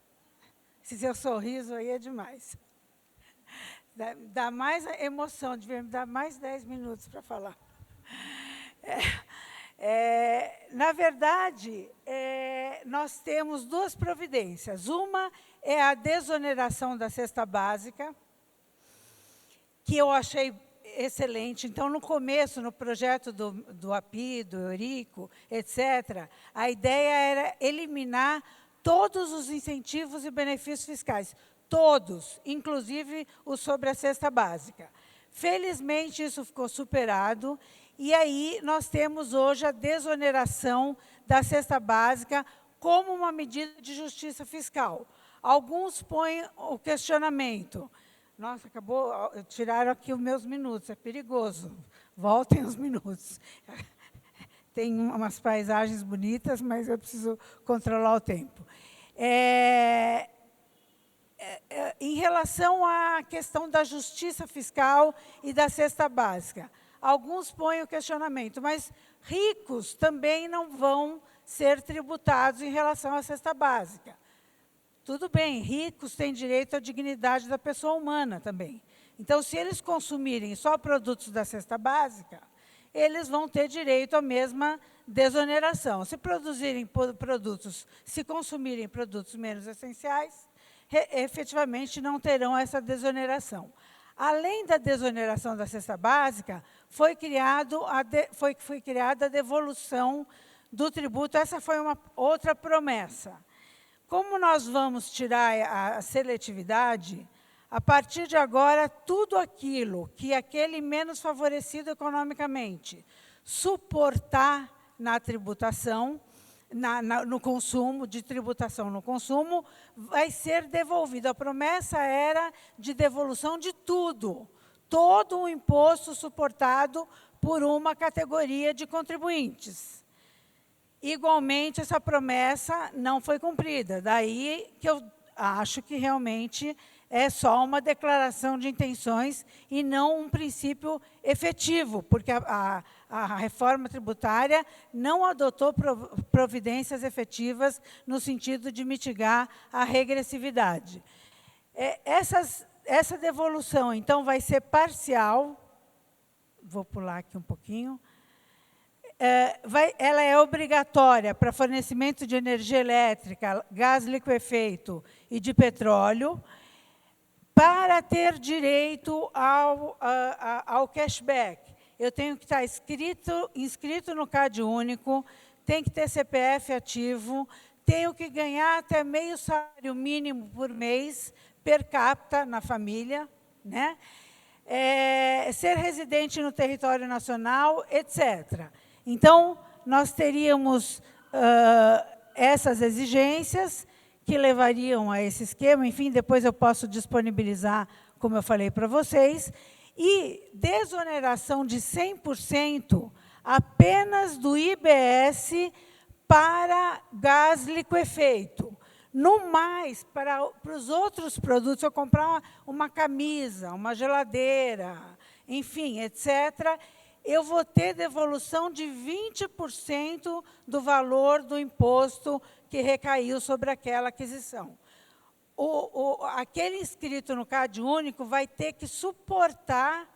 Esse seu sorriso aí é demais. Dá mais emoção, devia me dar mais 10 minutos para falar. Na verdade, nós temos duas providências. Uma é a desoneração da cesta básica, que eu achei excelente. Então, no começo, no projeto do API, do Eurico, etc., a ideia era eliminar todos os incentivos e benefícios fiscais. Todos, inclusive os sobre a cesta básica. Felizmente, isso ficou superado. E aí, nós temos hoje a desoneração da cesta básica como uma medida de justiça fiscal. Alguns põem o questionamento. Nossa, acabou, tiraram aqui os meus minutos, é perigoso. Voltem os minutos. Tem umas paisagens bonitas, mas eu preciso controlar o tempo. Em relação à questão da justiça fiscal e da cesta básica, alguns põem o questionamento, mas ricos também não vão ser tributados em relação à cesta básica. Tudo bem, ricos têm direito à dignidade da pessoa humana também. Então, se eles consumirem só produtos da cesta básica, eles vão ter direito à mesma desoneração. Se produzirem produtos, se consumirem produtos menos essenciais, efetivamente não terão essa desoneração. Além da desoneração da cesta básica, foi criada a devolução do tributo. Essa foi uma outra promessa. Como nós vamos tirar a seletividade, a partir de agora, tudo aquilo que aquele menos favorecido economicamente suportar na tributação, no consumo, de tributação no consumo, vai ser devolvido. A promessa era de devolução de tudo, todo o imposto suportado por uma categoria de contribuintes. Igualmente, essa promessa não foi cumprida. Daí que eu acho que realmente é só uma declaração de intenções e não um princípio efetivo, porque a reforma tributária não adotou providências efetivas no sentido de mitigar a regressividade. Essa devolução, então, vai ser parcial. Vou pular aqui um pouquinho. Ela é obrigatória para fornecimento de energia elétrica, gás liquefeito e de petróleo, para ter direito ao cashback. Eu tenho que estar inscrito no CAD único, tenho que ter CPF ativo, tenho que ganhar até meio salário mínimo por mês, per capita, na família, né? Ser residente no território nacional, etc. Então, nós teríamos essas exigências que levariam a esse esquema. Enfim, depois eu posso disponibilizar, como eu falei para vocês, e desoneração de 100% apenas do IBS para gás liquefeito. No mais, para os outros produtos, eu comprar uma camisa, uma geladeira, enfim, etc., eu vou ter devolução de 20% do valor do imposto que recaiu sobre aquela aquisição. Aquele inscrito no CAD único vai ter que suportar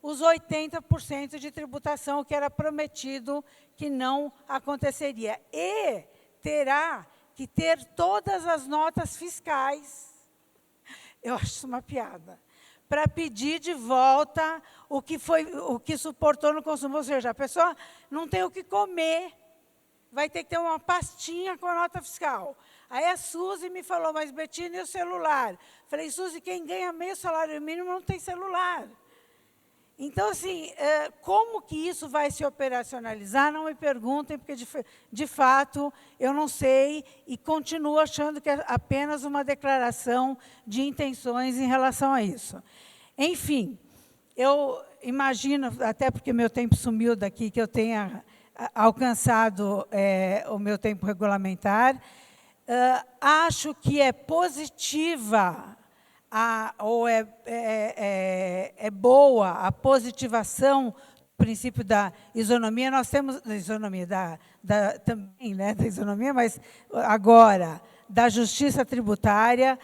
os 80% de tributação que era prometido que não aconteceria. E terá que ter todas as notas fiscais. Eu acho isso uma piada. Para pedir de volta o que suportou no consumo. Ou seja, a pessoa não tem o que comer, vai ter que ter uma pastinha com a nota fiscal. Aí a Suzy me falou, mas Betina, e o celular? Falei, Suzy, quem ganha meio salário mínimo não tem celular. Então, assim, como que isso vai se operacionalizar? Não me perguntem, porque, de fato, eu não sei e continuo achando que é apenas uma declaração de intenções em relação a isso. Enfim, eu imagino, até porque meu tempo sumiu daqui, que eu tenha alcançado o meu tempo regulamentar. Acho que é positiva ou é boa a positivação do princípio da isonomia. Nós temos da isonomia, também, né, da isonomia, mas agora da justiça tributária.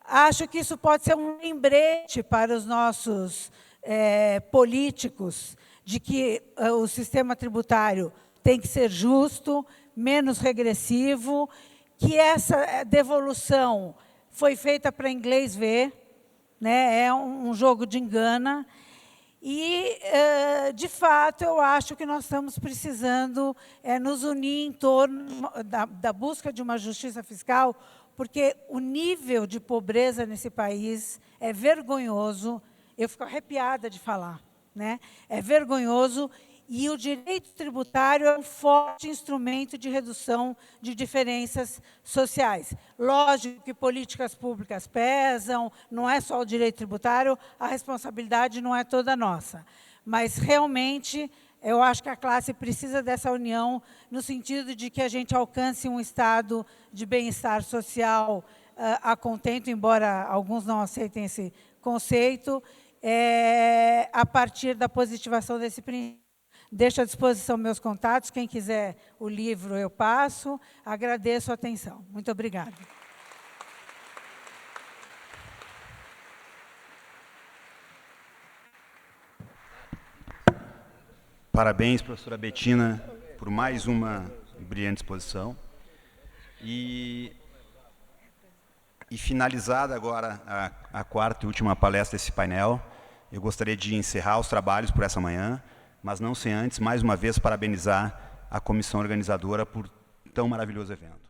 Acho que isso pode ser um lembrete para os nossos políticos de que o sistema tributário tem que ser justo, menos regressivo, que essa devolução foi feita para inglês ver, né? É um jogo de engana. E, de fato, eu acho que nós estamos precisando nos unir em torno da busca de uma justiça fiscal, porque o nível de pobreza nesse país é vergonhoso. Eu fico arrepiada de falar, né? É vergonhoso E o direito tributário é um forte instrumento de redução de diferenças sociais. Lógico que políticas públicas pesam, não é só o direito tributário, a responsabilidade não é toda nossa. Mas, realmente, eu acho que a classe precisa dessa união, no sentido de que a gente alcance um estado de bem-estar social a contento, embora alguns não aceitem esse conceito, a partir da positivação desse princípio. Deixo à disposição meus contatos, quem quiser o livro eu passo. Agradeço a atenção. Muito obrigada. Parabéns, professora Betina, por mais uma brilhante exposição. E finalizada agora a quarta e última palestra desse painel, eu gostaria de encerrar os trabalhos por essa manhã, mas não sem antes, mais uma vez, parabenizar a comissão organizadora por tão maravilhoso evento.